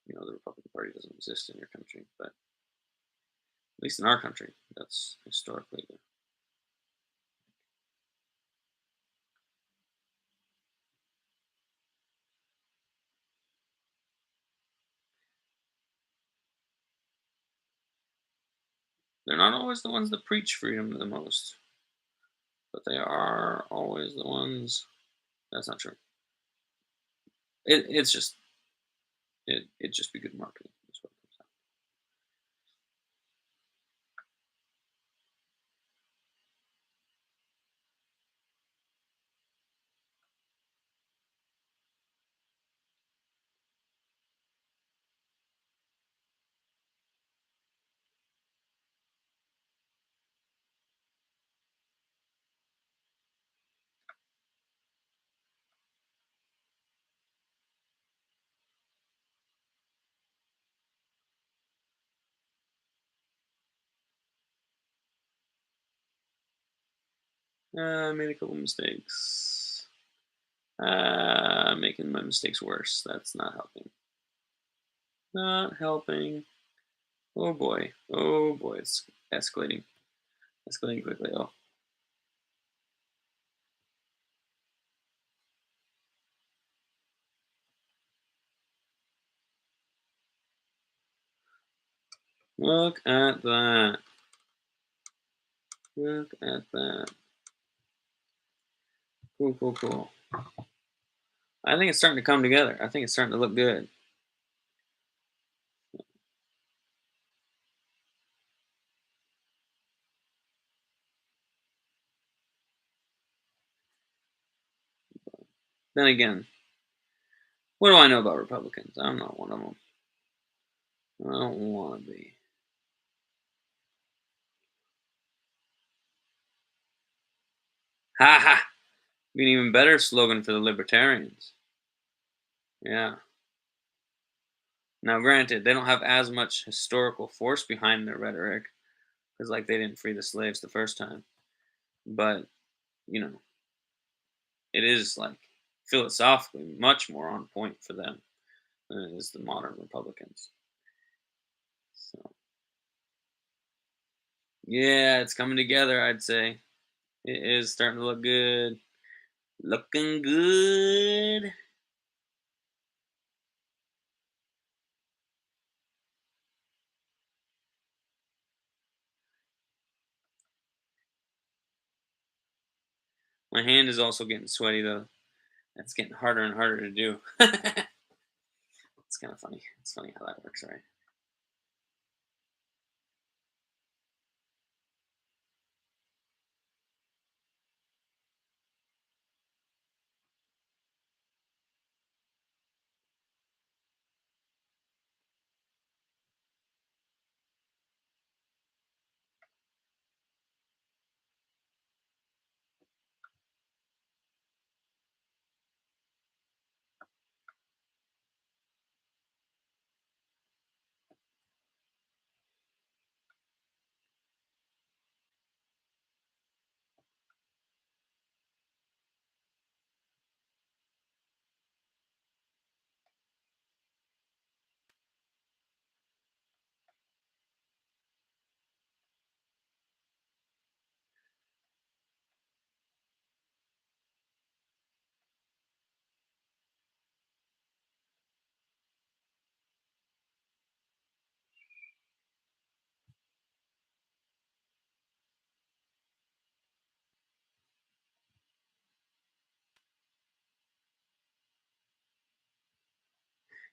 the Republican Party doesn't exist in your country. But at least in our country, that's historically. They're not always the ones that preach freedom the most, but they are always the ones. That's not true. It's just it just be good marketing. That's what it comes down I made a couple mistakes. Making my mistakes worse. That's not helping. Not helping. Oh boy. Oh boy. It's escalating. Escalating quickly. Oh. Look at that. Look at that. Cool, cool, cool. I think it's starting to come together. I think it's starting to look good. Then again, what do I know about Republicans? I'm not one of them. I don't want to be. Ha ha! Be an even better slogan for the libertarians. Yeah. Now, granted, they don't have as much historical force behind their rhetoric because, like, they didn't free the slaves the first time. But you know, it is like philosophically much more on point for them than it is the modern Republicans. So yeah, it's coming together. I'd say it is starting to look good. Looking good. My hand is also getting sweaty though. That's getting harder and harder to do. It's kind of funny. It's funny how that works, right?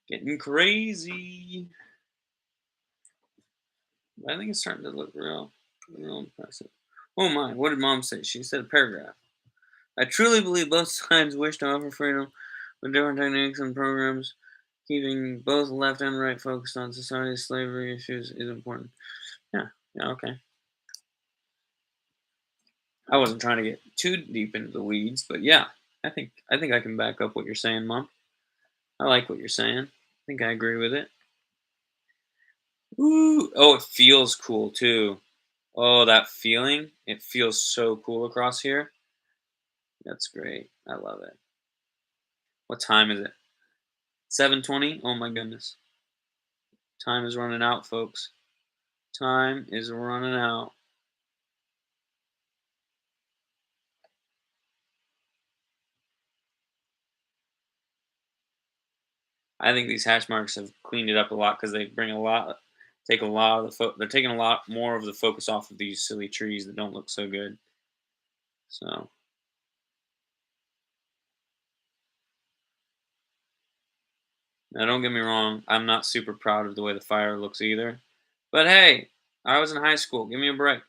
Getting crazy. I think it's starting to look real impressive. Oh my, what did mom say? She said a paragraph. I truly believe both sides wish to offer freedom with different techniques and programs. Keeping both left and right focused on society's slavery issues is important. Yeah, yeah, okay. I wasn't trying to get too deep into the weeds, but yeah, I think I can back up what you're saying, Mom. I like what you're saying. I think I agree with it. Ooh, oh, it feels cool too. Oh, that feeling! It feels so cool across here. That's great. I love it. What time is it? 7:20. Oh my goodness. Time is running out, folks. Time is running out. I think these hash marks have cleaned it up a lot because they bring a lot, take a lot of the they're taking a lot more of the focus off of these silly trees that don't look so good. So now, don't get me wrong, I'm not super proud of the way the fire looks either. But hey, I was in high school. Give me a break.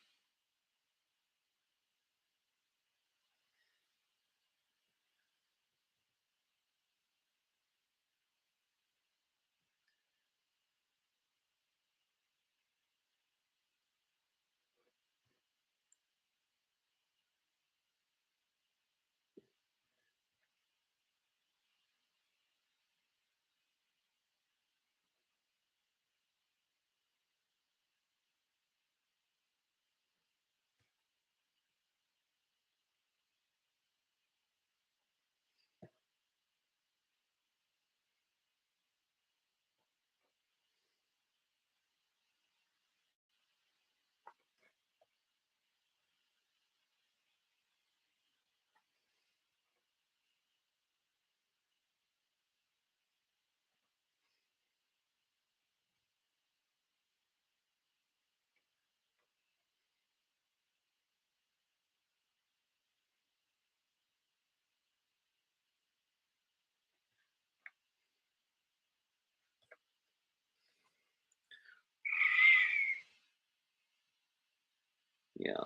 Yeah,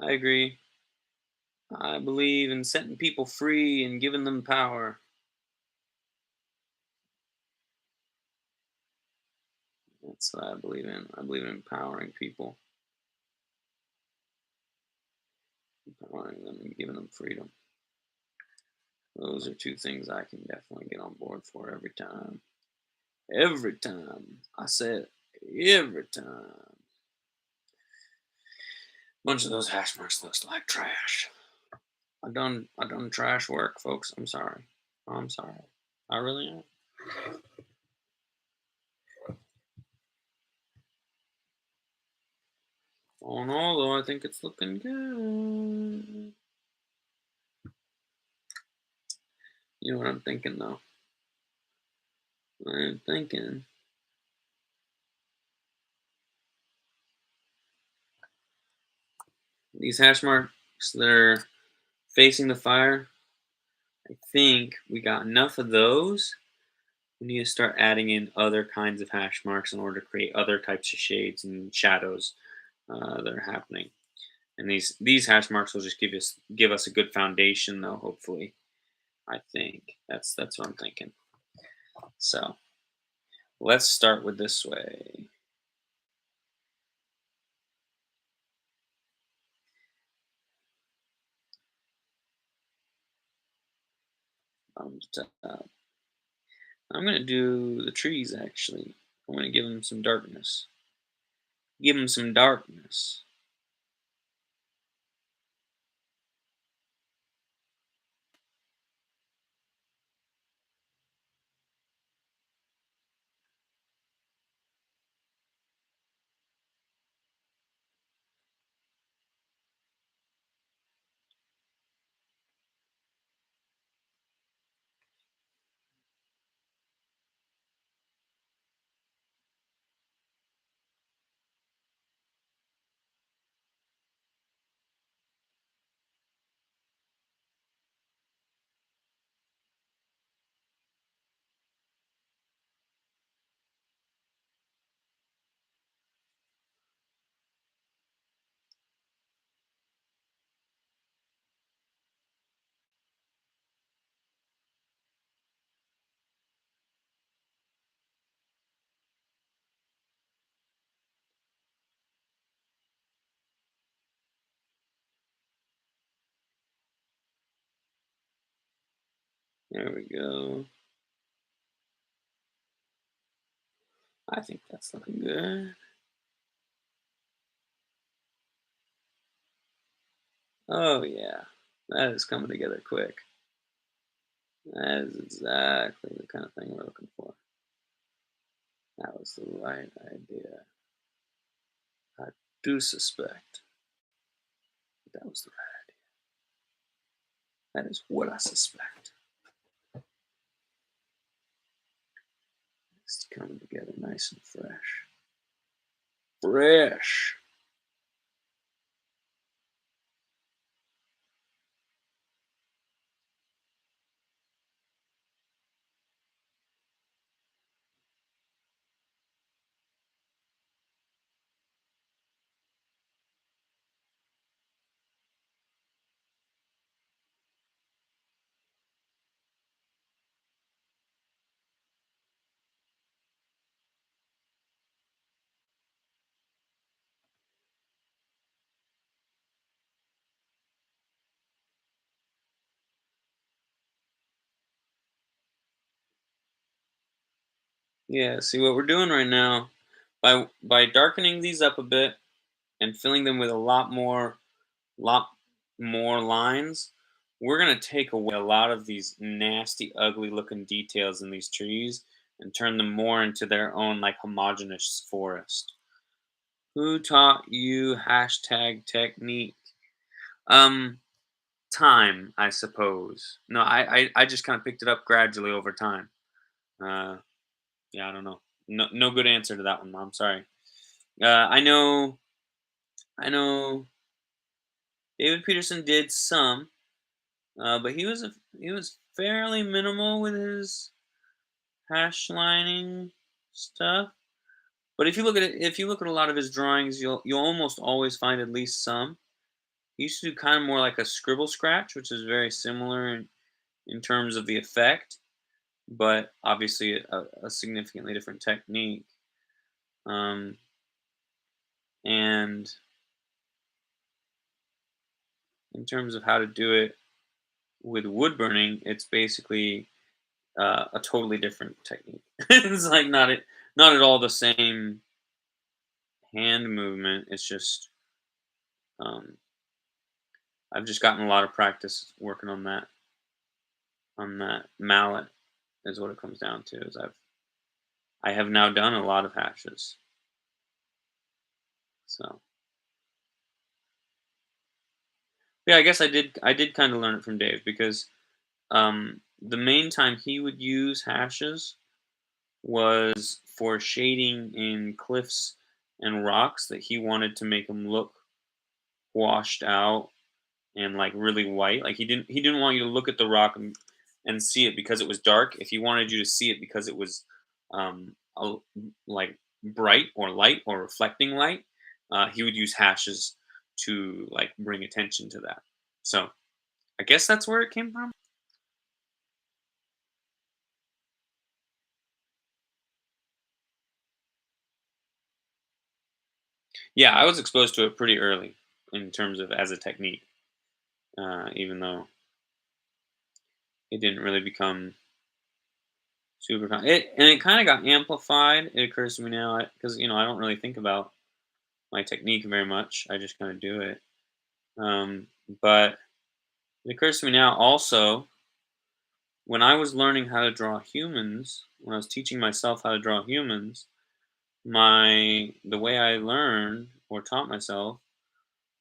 I agree. I believe in setting people free and giving them power. That's what I believe in. I believe in empowering people, empowering them, and giving them freedom. Those are two things I can definitely get on board for every time. Every time. I said every time. Bunch of those hash marks looks like trash. I done trash work, folks. I'm sorry. I'm sorry. I really am. All in all, though, I think it's looking good. You know what I'm thinking, though? I'm thinking these hash marks that are facing the fire. I think we got enough of those. We need to start adding in other kinds of hash marks in order to create other types of shades and shadows that are happening. And these hash marks will just give us a good foundation, though. Hopefully, I think that's what I'm thinking. So let's start with this way. I'm gonna do the trees actually. I'm gonna give them some darkness. Give them some darkness. There we go. I think that's looking good. Oh yeah, that is coming together quick. That is exactly the kind of thing we're looking for. That was the right idea. I do suspect that was the right idea. That is what I suspect. It's coming together nice and fresh. Fresh. Yeah, see what we're doing right now by darkening these up a bit and filling them with a lot more lines, we're gonna take away a lot of these nasty, ugly looking details in these trees and turn them more into their own like homogeneous forest. Who taught you hashtag technique? Um, time, I suppose. No, I just kind of picked it up gradually over time. Uh, yeah, I don't know. No good answer to that one, Mom. Sorry. I know David Peterson did some, but he was fairly minimal with his hash lining stuff. But if you look at a lot of his drawings, you'll almost always find at least some. He used to do kind of more like a scribble scratch, which is very similar in terms of the effect, but obviously a significantly different technique. Um, and in terms of how to do it with wood burning, it's basically a totally different technique. It's like not at all the same hand movement. It's just um, I've just gotten a lot of practice working on that mallet is what it comes down to. Is I have now done a lot of hashes. So yeah, I guess I did kind of learn it from Dave because the main time he would use hashes was for shading in cliffs and rocks that he wanted to make them look washed out and like really white. Like he didn't want you to look at the rock and see it because it was dark. If he wanted you to see it because it was like bright or light or reflecting light, he would use hashes to like bring attention to that. So I guess that's where it came from. Yeah, I was exposed to it pretty early in terms of as a technique, even though it didn't really become super. It kind of got amplified. It occurs to me now because I don't really think about my technique very much. I just kind of do it. Um, but it occurs to me now also when I was learning how to draw humans, when I was teaching myself how to draw humans, the way I learned or taught myself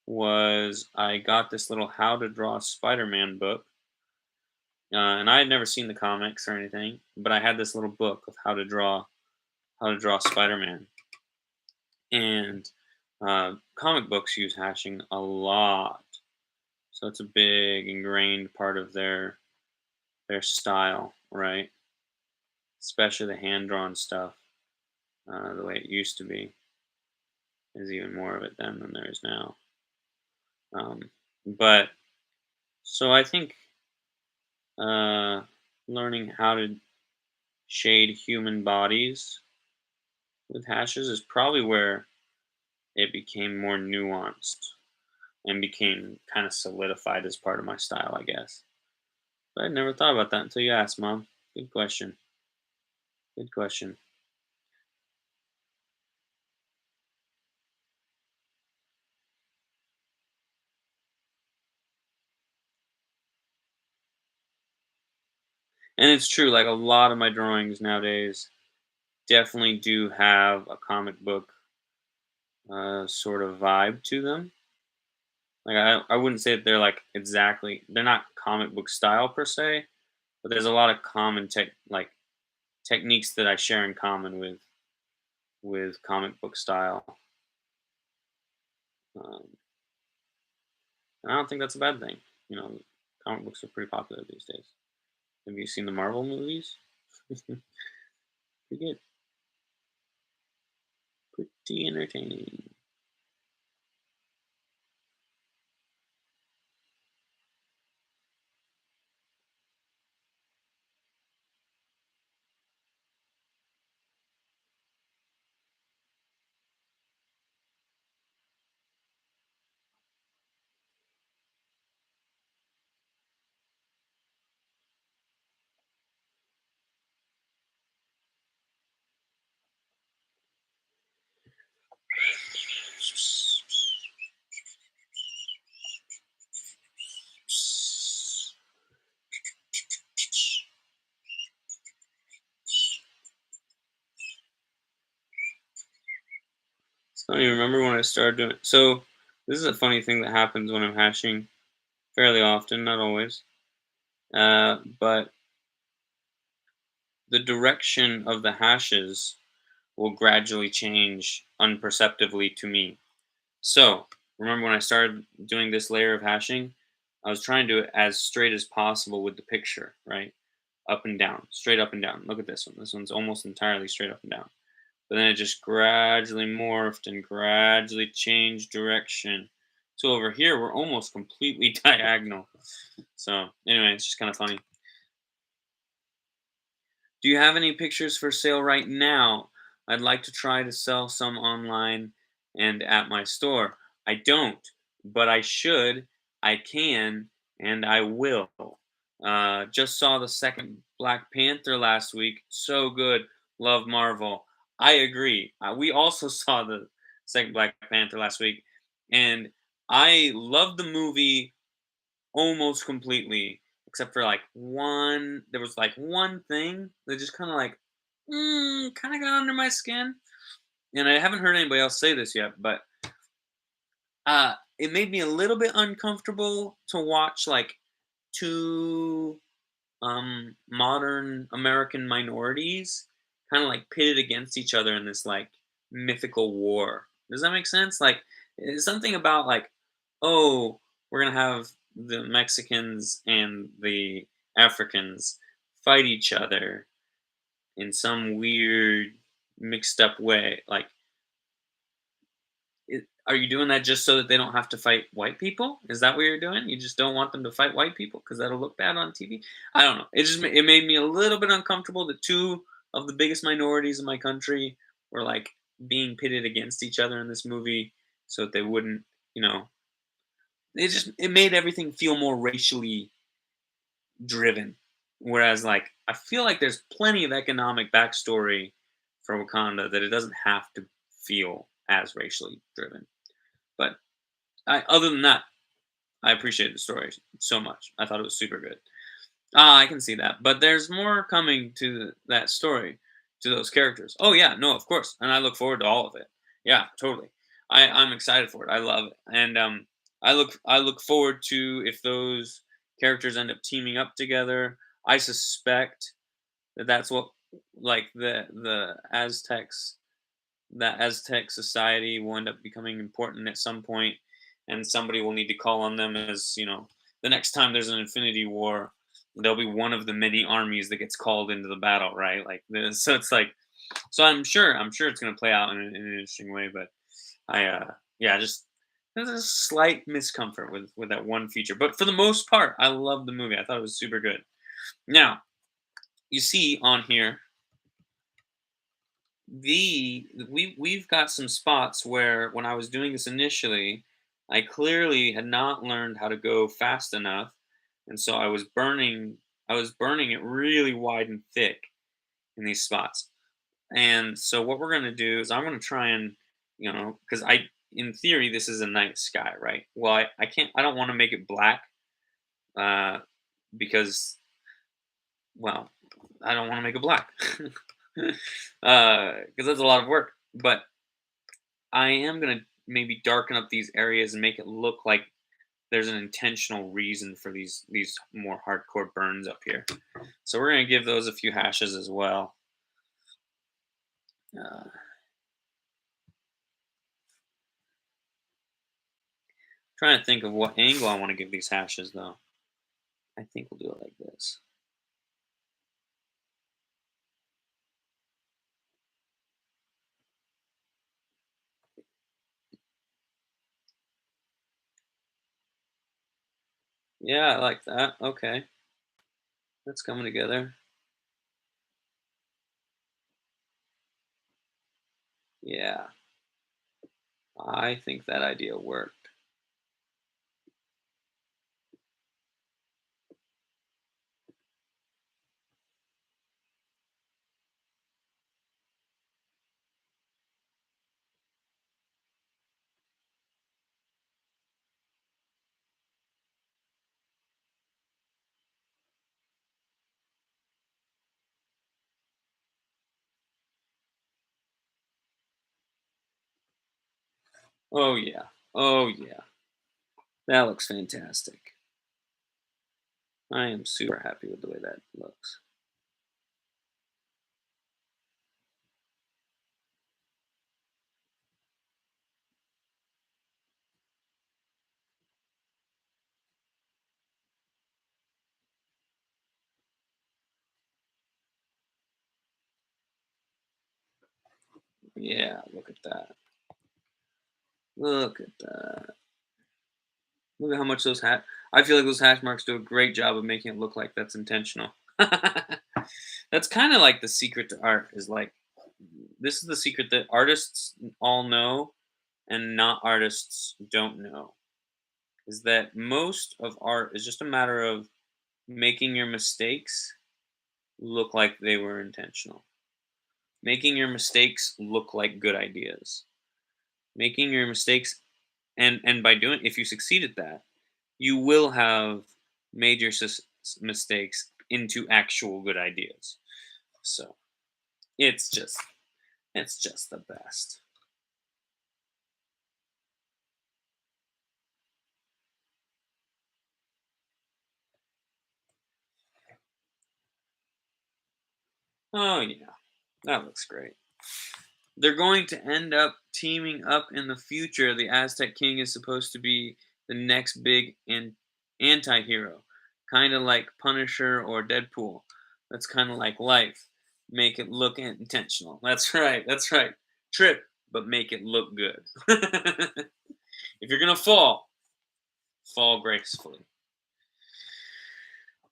was I got this little how to draw Spider-Man book. And I had never seen the comics or anything, but I had this little book of how to draw Spider-Man. And comic books use hashing a lot, so it's a big ingrained part of their style, right? Especially the hand drawn stuff, the way it used to be. There's even more of it then than there is now. Um, but so I think uh, learning how to shade human bodies with hashes is probably where it became more nuanced and became kind of solidified as part of my style, I guess. But I never thought about that until you asked, Mom. Good question. Good question. And it's true, like a lot of my drawings nowadays definitely do have a comic book sort of vibe to them. Like I wouldn't say that they're like exactly they're not comic book style per se, but there's a lot of common techniques that I share in common with comic book style. Um, and I don't think that's a bad thing. You know, comic books are pretty popular these days. Have you seen the Marvel movies? Pretty good, pretty entertaining. I don't even remember when I started doing it. So this is a funny thing that happens when I'm hashing fairly often, not always. But the direction of the hashes will gradually change unperceptibly to me. So remember when I started doing this layer of hashing, I was trying to do it as straight as possible with the picture, right? Up and down, straight up and down. Look at this one. This one's almost entirely straight up and down. But then it just gradually morphed and gradually changed direction. So over here, we're almost completely diagonal. So anyway, it's just kind of funny. Do you have any pictures for sale right now? I'd like to try to sell some online and at my store. I don't, but I should, I can, and I will. Just saw the second Black Panther last week. So good. Love Marvel. I agree. We also saw the second Black Panther last week, and I loved the movie almost completely, except for like one. There was like one thing that just kind of like, kind of got under my skin, and I haven't heard anybody else say this yet, but it made me a little bit uncomfortable to watch like two modern American minorities kind of like pitted against each other in this like mythical war. Does that make sense? Like it's something about like, oh, we're gonna have the Mexicans and the Africans fight each other in some weird mixed up way. Like are you doing that just so that they don't have to fight white people? Is that what you're doing? You just don't want them to fight white people because that'll look bad on TV? I don't know. It made me a little bit uncomfortable that two of the biggest minorities in my country were like being pitted against each other in this movie so that they wouldn't, you know, it made everything feel more racially driven. Whereas like I feel like there's plenty of economic backstory for Wakanda that it doesn't have to feel as racially driven. But other than that, I appreciate the story so much. I thought it was super good. I can see that, but there's more coming to that story, to those characters. Oh yeah, no, of course, and I look forward to all of it. Yeah, totally. I'm excited for it. I love it, and I look forward to if those characters end up teaming up together. I suspect that that's what like the Aztecs that Aztec society will end up becoming important at some point, and somebody will need to call on them as the next time there's an Infinity War, there'll be one of the many armies that gets called into the battle, right? Like this, so it's like, so I'm sure it's going to play out in an interesting way, but yeah, just there's a slight miscomfort with that one feature, but for the most part, I love the movie. I thought it was super good. Now you see on here we've got some spots where when I was doing this initially, I clearly had not learned how to go fast enough, and so I was burning I was burning it really wide and thick in these spots. And so what we're gonna do is I'm gonna try and, because in theory, this is a night sky, right? Well, I can't, I don't want to make it black, uh, because, well, I don't want to make it black, because that's a lot of work. But I am gonna maybe darken up these areas and make it look like there's an intentional reason for these more hardcore burns up here. So we're gonna give those a few hashes as well. Uh, Trying to think of what angle I want to give these hashes though. I think we'll do it like this. Yeah, I like that. Okay, that's coming together. Yeah, I think that idea worked. Oh yeah. Oh yeah. That looks fantastic. I am super happy with the way that looks. Yeah, look at that. Look at that. Look at how much those hat. I feel like those hash marks do a great job of making it look like that's intentional. That's kind of like the secret to art is like this is the secret that artists all know and not artists don't know is that most of art is just a matter of making your mistakes look like they were intentional. Making your mistakes look like good ideas. Making your mistakes and by doing if you succeed at that, you will have made your mistakes into actual good ideas. So, it's just it's just the best. Oh yeah, that looks great. They're going to end up teaming up in the future. The Aztec King is supposed to be the next big anti-hero, kind of like Punisher or Deadpool. That's kind of like life. Make it look intentional. That's right. That's right. Trip, but make it look good. If you're gonna fall, fall gracefully.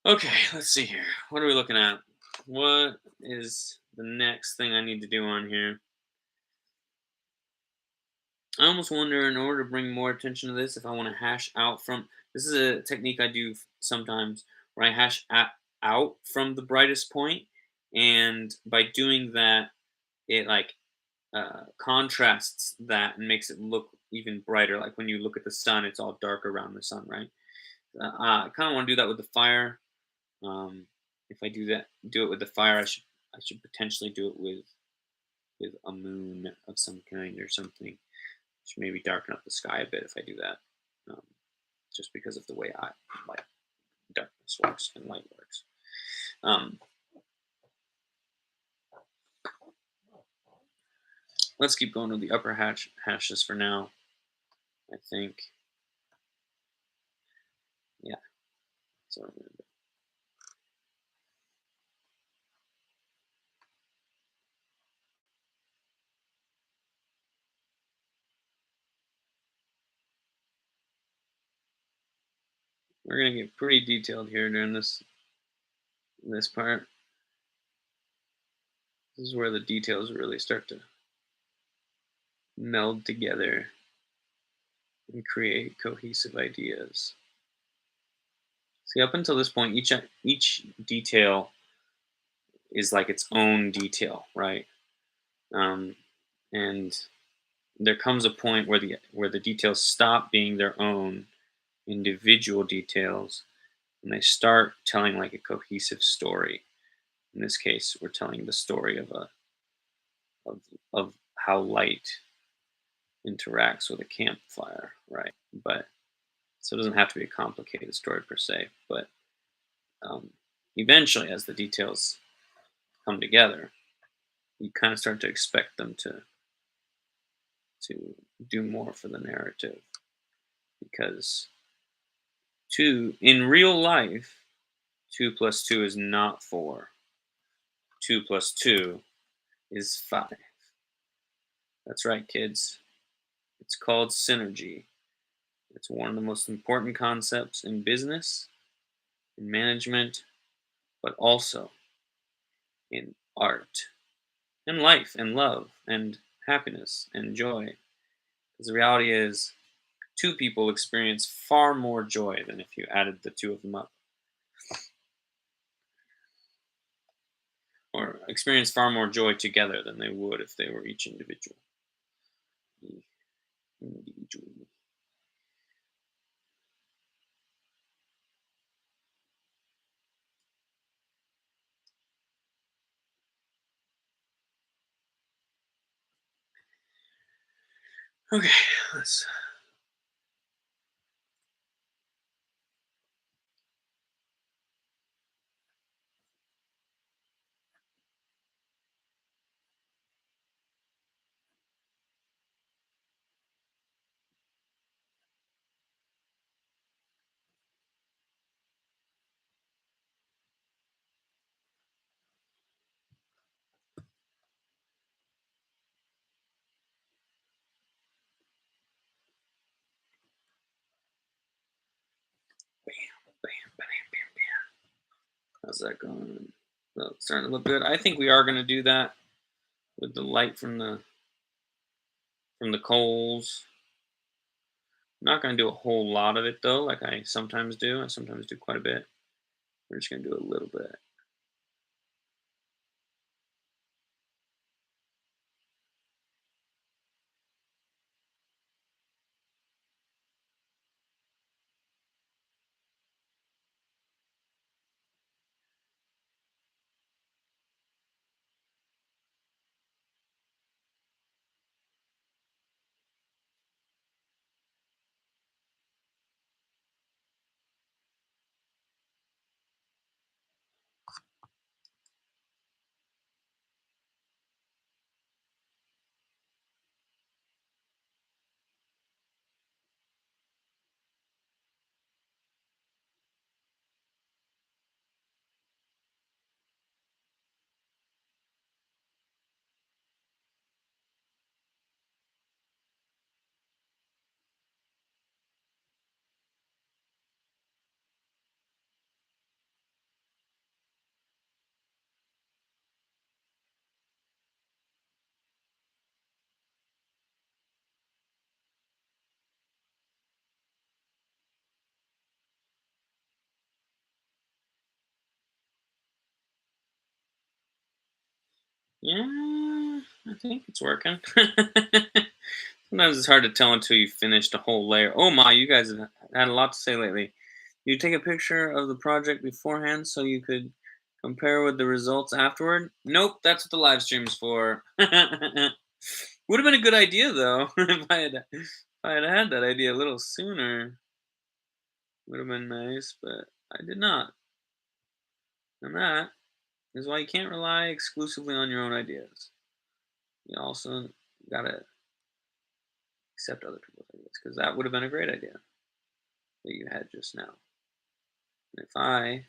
Okay, let's see here. What are we looking at? What is the next thing I need to do on here? I almost wonder, in order to bring more attention to this, if I want to hash out from. This is a technique I do sometimes where I out from the brightest point, and by doing that, it like contrasts that and makes it look even brighter. Like when you look at the sun, it's all dark around the sun, right? I kind of want to do that with the fire. If I do it with the fire, I should potentially do it with a moon of some kind or something. Should maybe darken up the sky a bit if I do that, um, just because of the way I like darkness works and light works. Um, let's keep going with the upper hashes for now. I think, yeah. So we're gonna get pretty detailed here during this part. This is where the details really start to meld together and create cohesive ideas. See, up until this point, each detail is like its own detail, right? Um, and there comes a point where the details stop being their own individual details, and they start telling like a cohesive story. In this case, we're telling the story of of how light interacts with a campfire, right? But so it doesn't have to be a complicated story per se, but um, eventually, as the details come together, you kind of start to expect them to do more for the narrative because two in real life, 2 plus 2 is not 4. 2 plus 2 is 5. That's right, kids. It's called synergy. It's one of the most important concepts in business, in management, but also in art, and life, and love, and happiness, and joy. Because the reality is, two people experience far more joy than if you added the two of them up, or experience far more joy together than they would if they were each individual. Individually. Okay, let's. Bam, bam, bam, bam, bam. How's that going? Well, it's starting to look good. I think we are going to do that with the light from the coals. I'm not going to do a whole lot of it though, like I sometimes do. I sometimes do quite a bit. We're just going to do a little bit. Yeah, I think it's working. Sometimes it's hard to tell until you finished a whole layer. Oh my, you guys have had a lot to say lately. You take a picture of the project beforehand so you could compare with the results afterward? Nope, that's what the live stream's for. Would have been a good idea though if I had had that idea a little sooner. Would have been nice, but I did not. And that is why you can't rely exclusively on your own ideas. You also gotta accept other people's ideas because that would have been a great idea that you had just now. And if I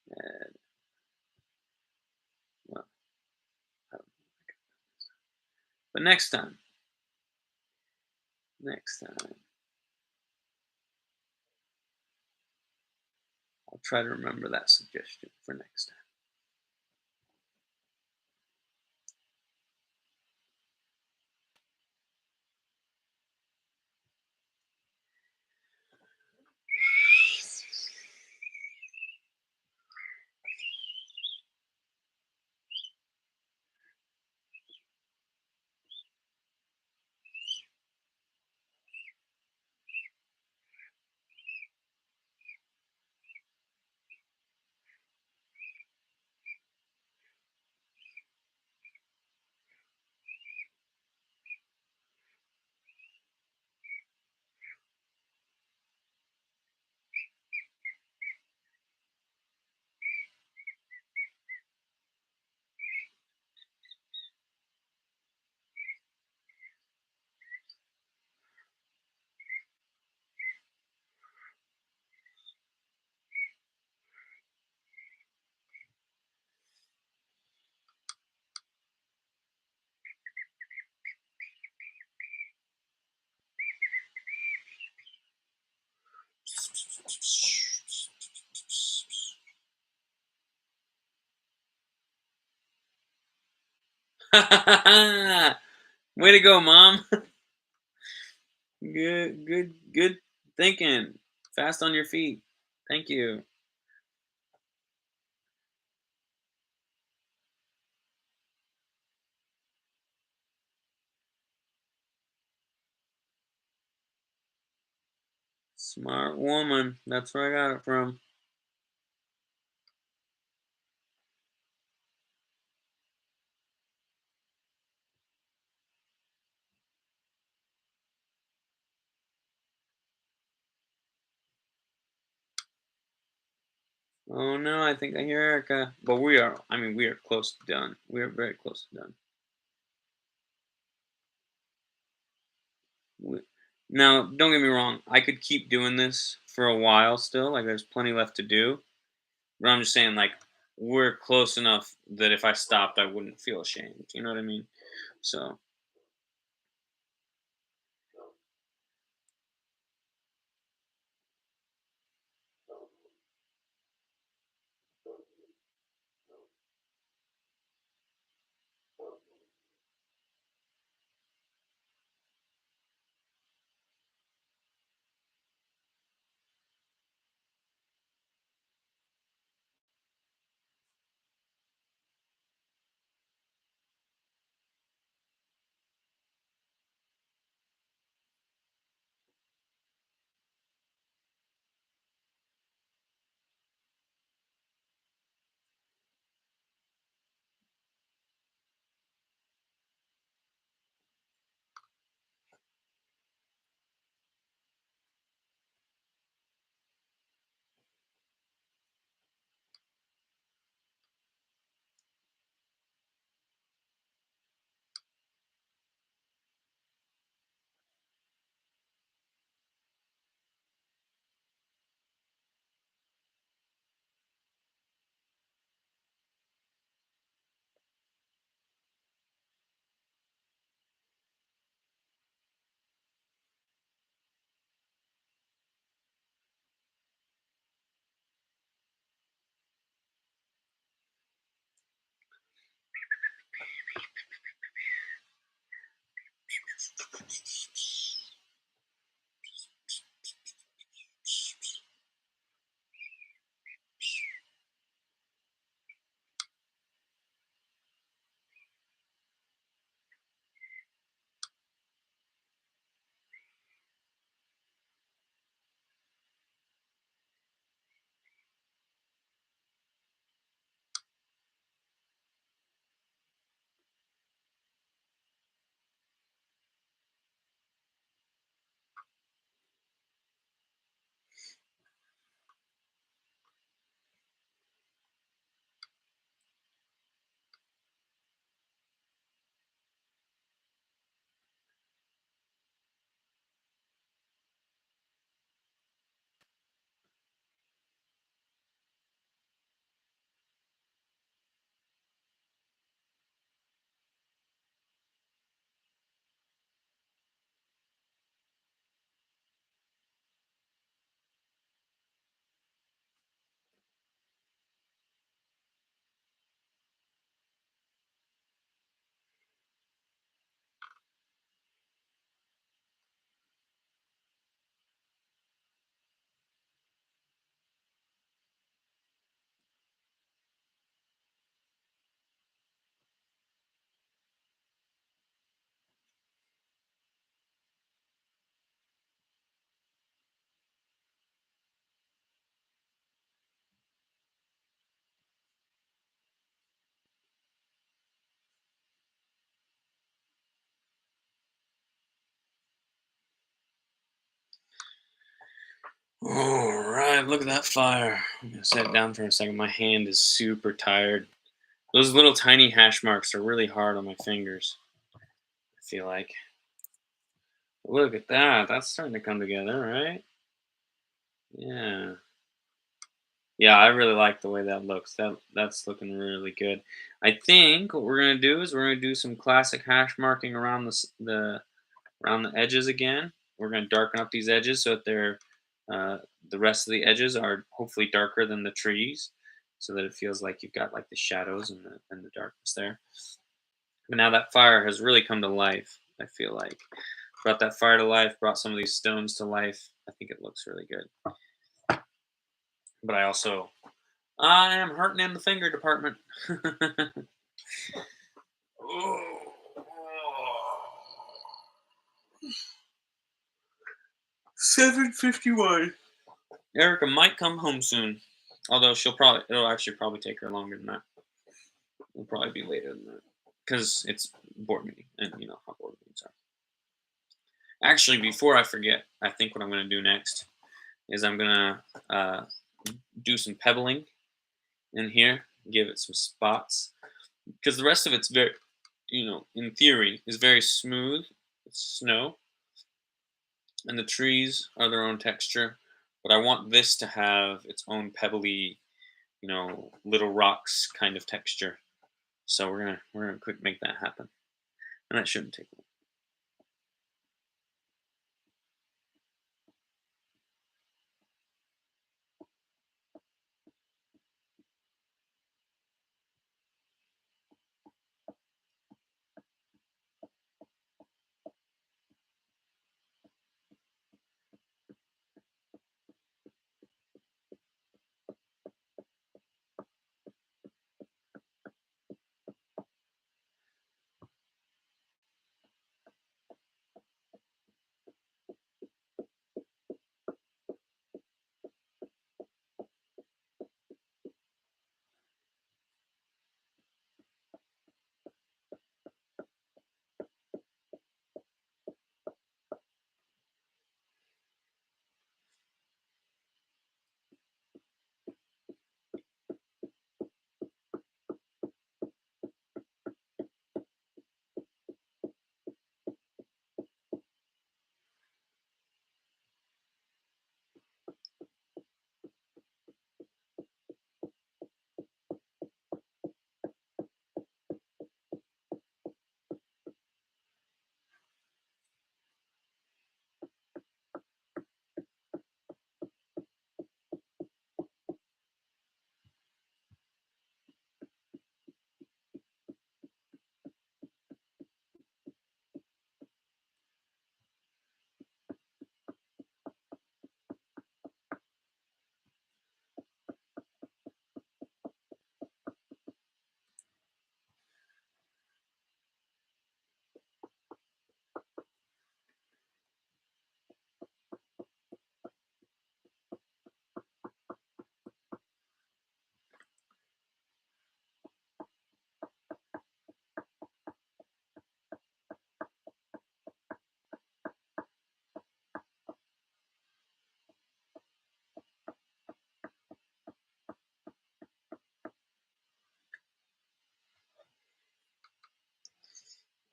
had, well, I don't know. But next time, I'll try to remember that suggestion for next time. Way to go, Mom. Good thinking. Fast on your feet. Thank you. Smart woman. That's where I got it from. Oh no, I think I hear Erica. But we are close to done. We are very close to done. We- Now, don't get me wrong. I could keep doing this for a while still. Like, there's plenty left to do. But I'm just saying, like, we're close enough that if I stopped, I wouldn't feel ashamed. You know what I mean? So, all right, look at that fire. I'm gonna set it down for a second. My hand is super tired. Those little tiny hash marks are really hard on my fingers. I feel like. Look at that. That's starting to come together, right? Yeah. Yeah, I really like the way that looks. That's looking really good. I think what we're gonna do is we're gonna do some classic hash marking around the around the edges again. We're gonna darken up these edges so that they're uh, the rest of the edges are hopefully darker than the trees, so that it feels like you've got like the shadows and the darkness there. But now that fire has really come to life, I feel like. Brought that fire to life, brought some of these stones to life. I think it looks really good. But I am hurting in the finger department. Oh. 7:51. Erica might come home soon. Although it'll actually probably take her longer than that. It'll probably be later than that. Because it's board meeting, and you know how board meetings are. Actually, before I forget, I think what I'm going to do next is I'm going to do some pebbling in here, give it some spots. Because the rest of it's very, in theory, is very smooth. It's snow. And the trees are their own texture. But I want this to have its own pebbly, little rocks kind of texture. So we're gonna quick make that happen. And that shouldn't take long.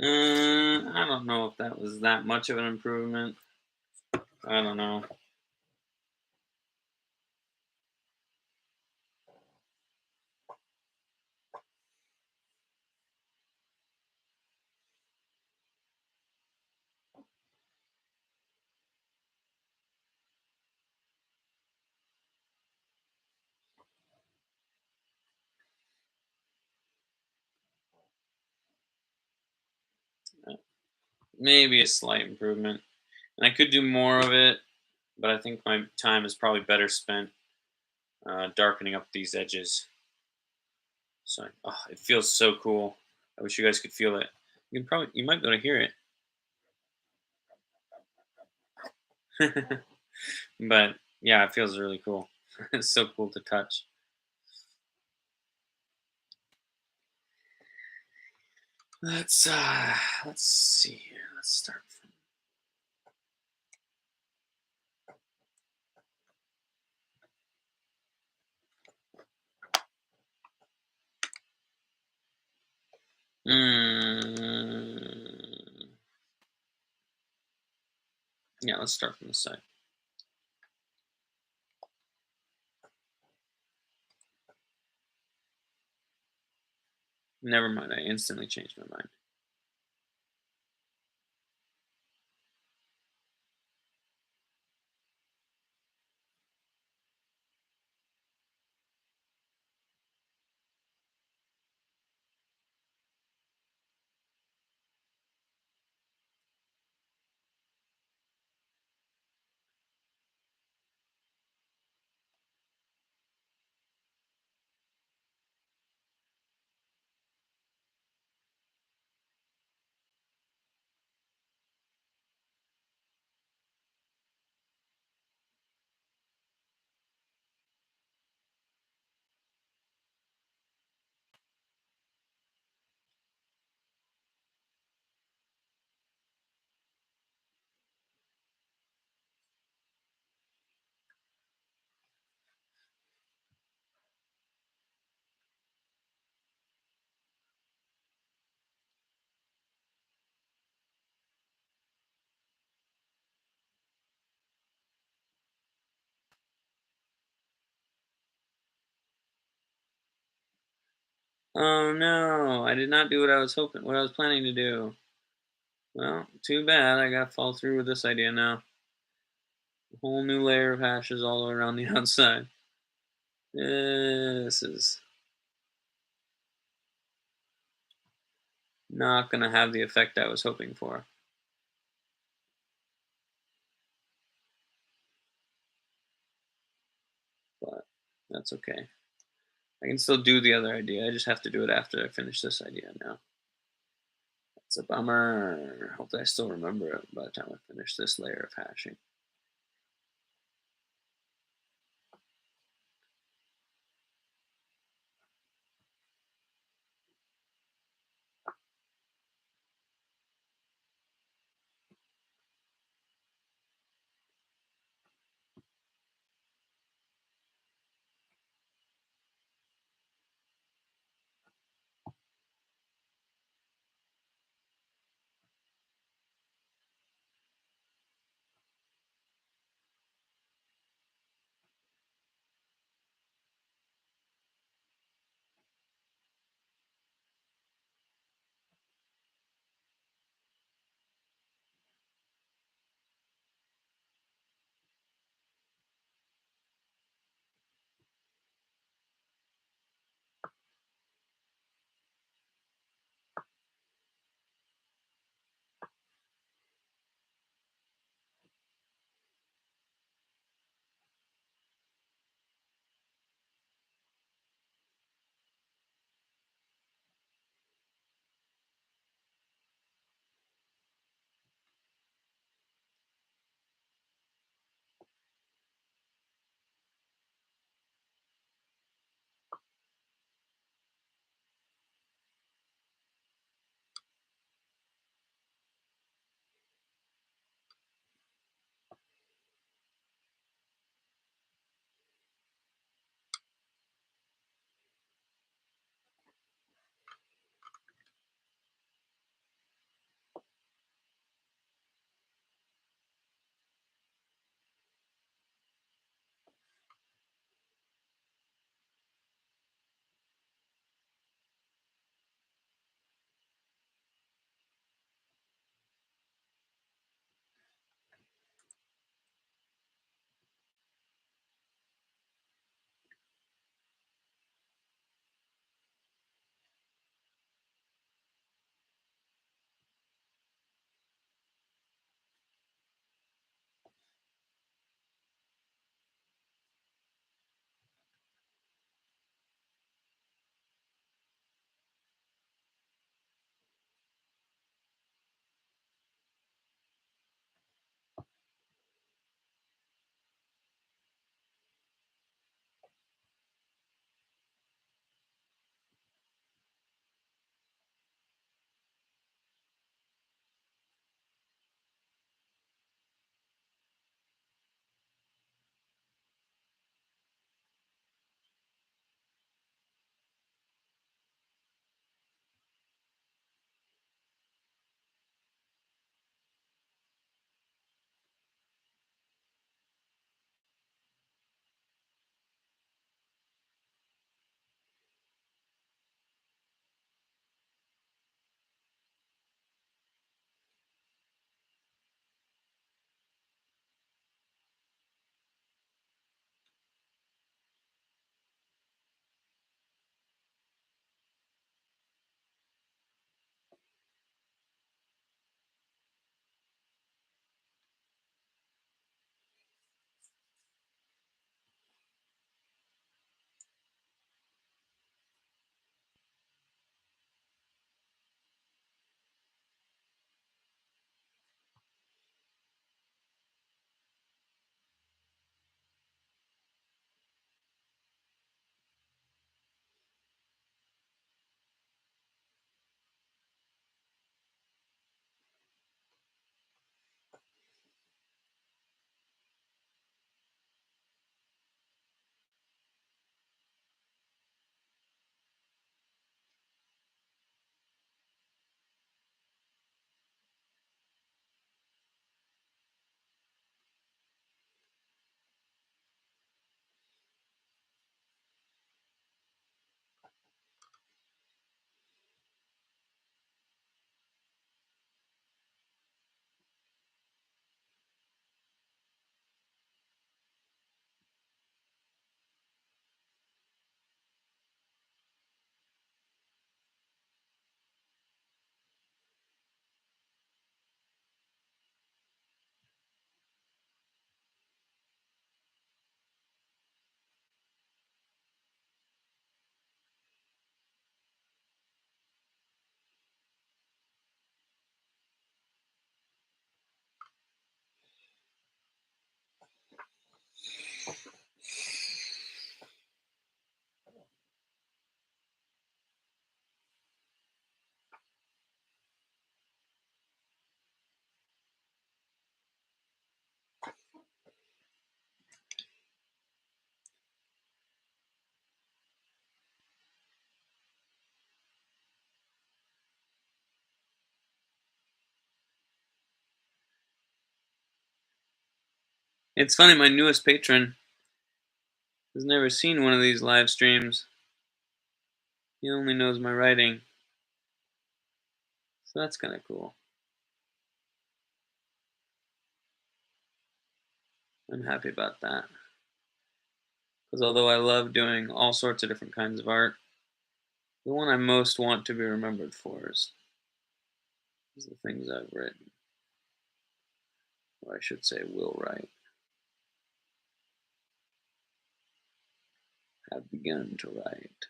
I don't know if that was that much of an improvement. I don't know. Maybe a slight improvement. And I could do more of it, but I think my time is probably better spent darkening up these edges. So it feels so cool. I wish you guys could feel it. You might be able to hear it. But yeah, it feels really cool. It's so cool to touch. Let's see here. Let's start from mm, yeah, let's start from the side. Never mind, I instantly changed my mind. Oh no, I did not do what I was planning to do. Well, too bad. I gotta follow through with this idea now. A whole new layer of hashes all around the outside. This is not gonna have the effect I was hoping for. But that's okay. I can still do the other idea. I just have to do it after I finish this idea now. It's a bummer. Hopefully I still remember it by the time I finish this layer of hashing. It's funny, my newest patron has never seen one of these live streams. He only knows my writing. So that's kind of cool. I'm happy about that. Because although I love doing all sorts of different kinds of art, the one I most want to be remembered for is the things I've written. Or I should say, will write. Have begun to write.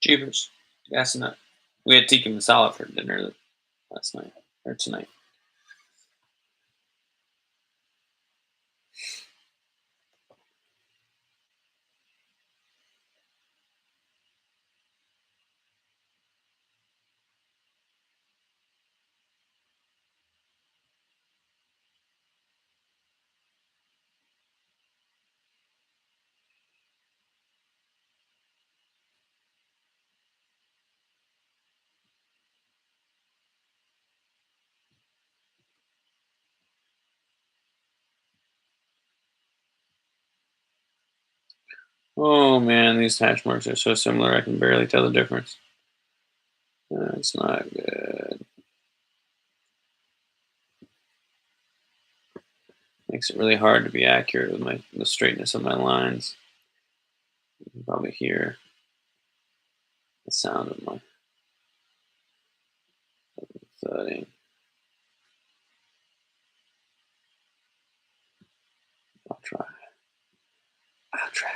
Jeepers. Gas nut. We had tikka masala for dinner last night or tonight. Oh man, these hash marks are so similar I can barely tell the difference. That's not good. Makes it really hard to be accurate with the straightness of my lines. You can probably hear the sound of my thudding. I'll try. I'll try.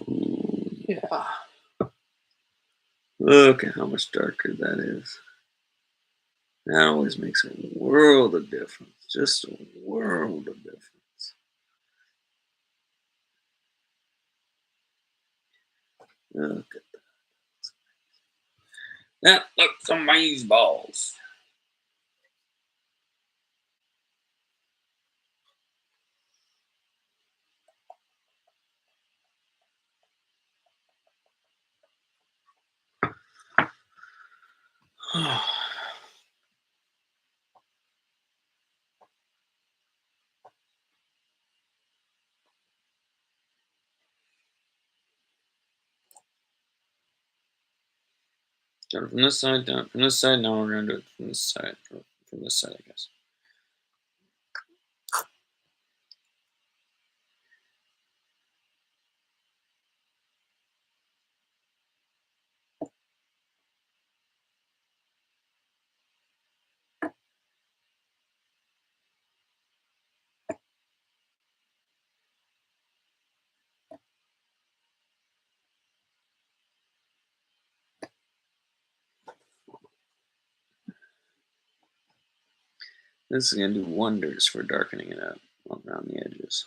Ooh, yeah. Look at how much darker that is. That always makes a world of difference. Just a world of difference. Look at that. That looks amazing balls. Start from this side down. From this side, now we're going to do it from this side. From this side, I guess. This is going to do wonders for darkening it up around the edges.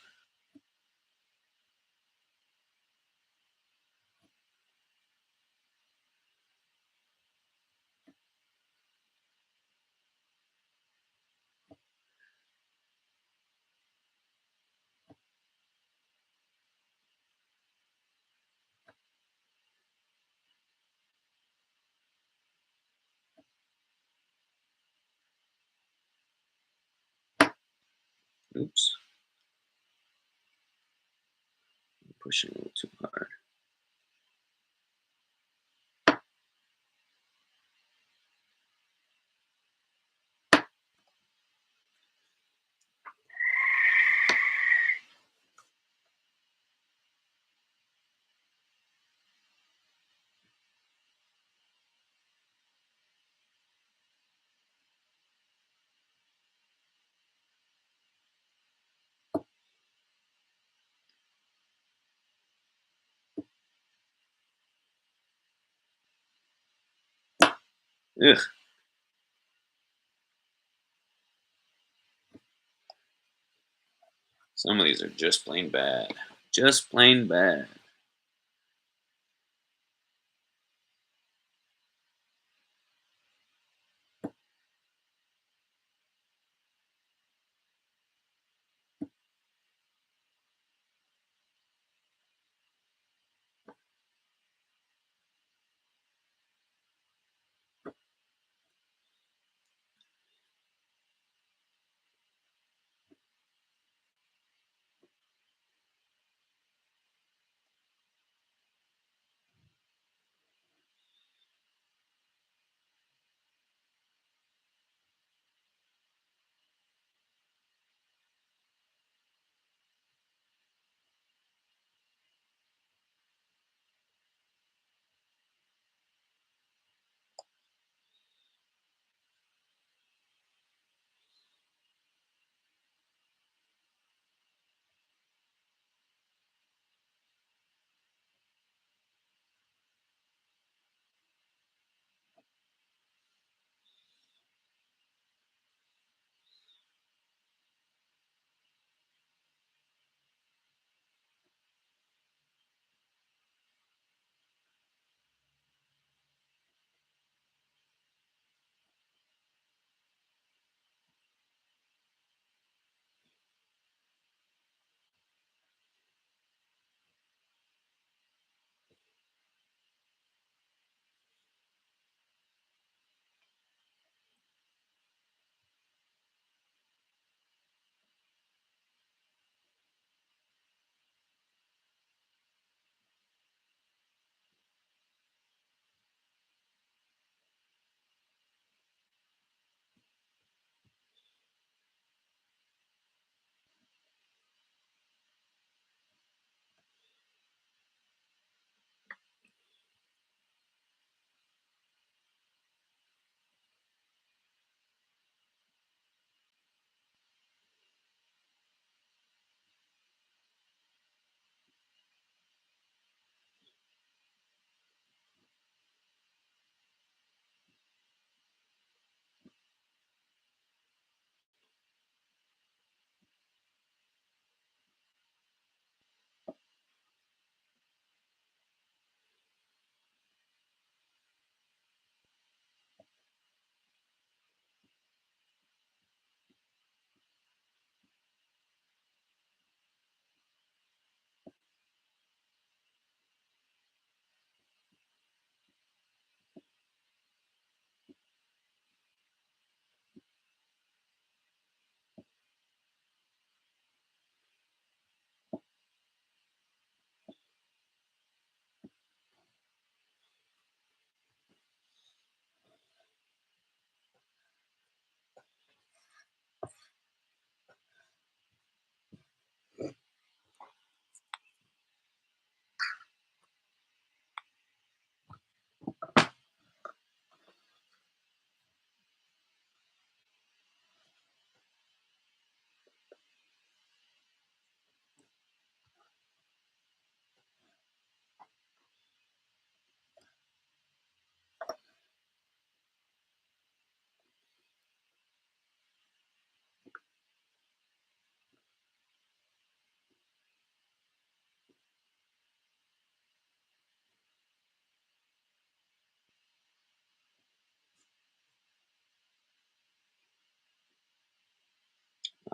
Oops. I'm pushing a little too hard. Ugh. Some of these are just plain bad. Just plain bad.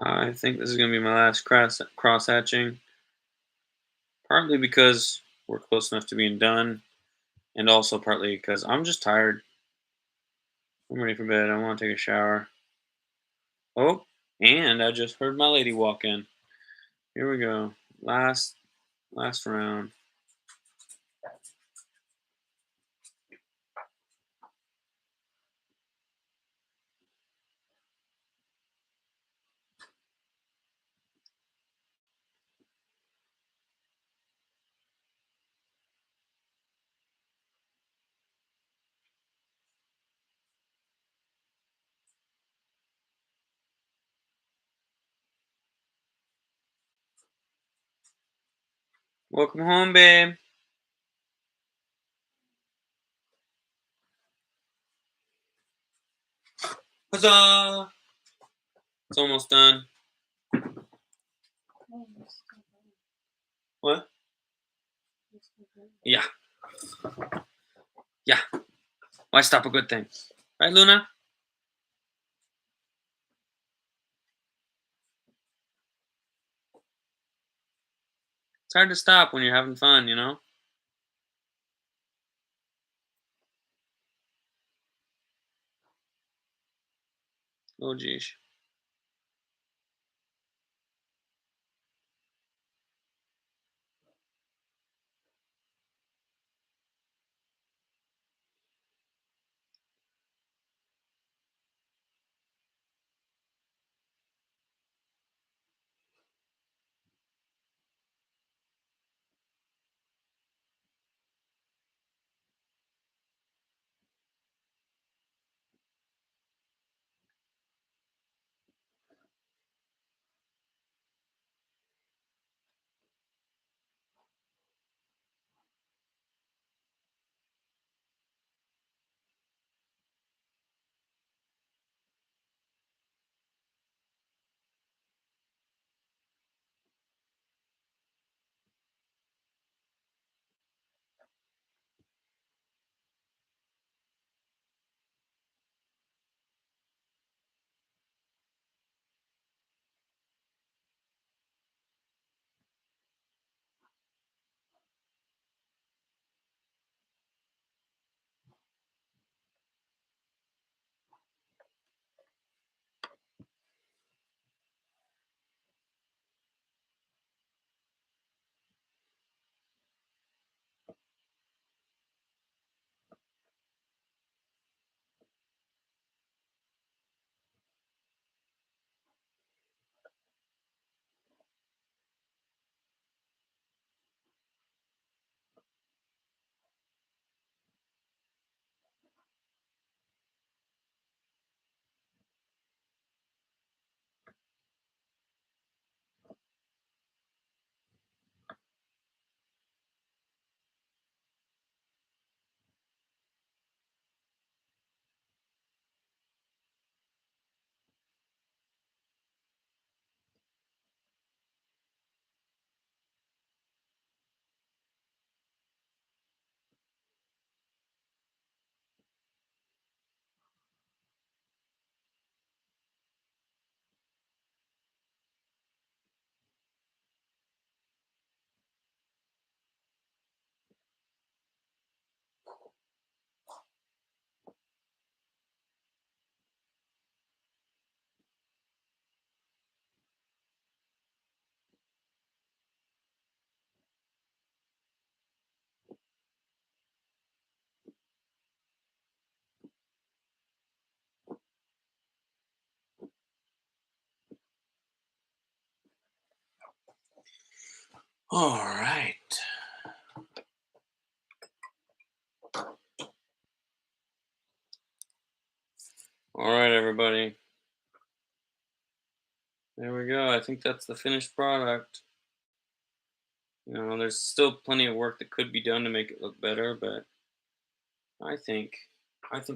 I think this is going to be my last cross hatching, partly because we're close enough to being done, and also partly because I'm just tired. I'm ready for bed. I want to take a shower. Oh, and I just heard my lady walk in. Here we go. Last round. Welcome home, babe. Huzzah! It's almost done. What? Yeah. Yeah. Why stop a good thing? Right, Luna? It's hard to stop when you're having fun, you know? Oh, geez. All right. All right, everybody. There we go. I think that's the finished product. You know, there's still plenty of work that could be done to make it look better, but I think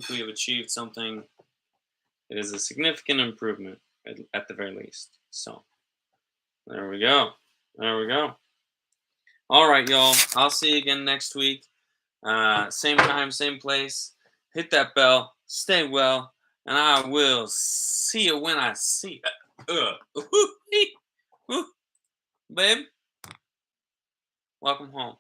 we have achieved something that is a significant improvement at the very least. So there we go. There we go. All right, y'all. I'll see you again next week. Same time, same place. Hit that bell. Stay well. And I will see you when I see you. Babe, welcome home.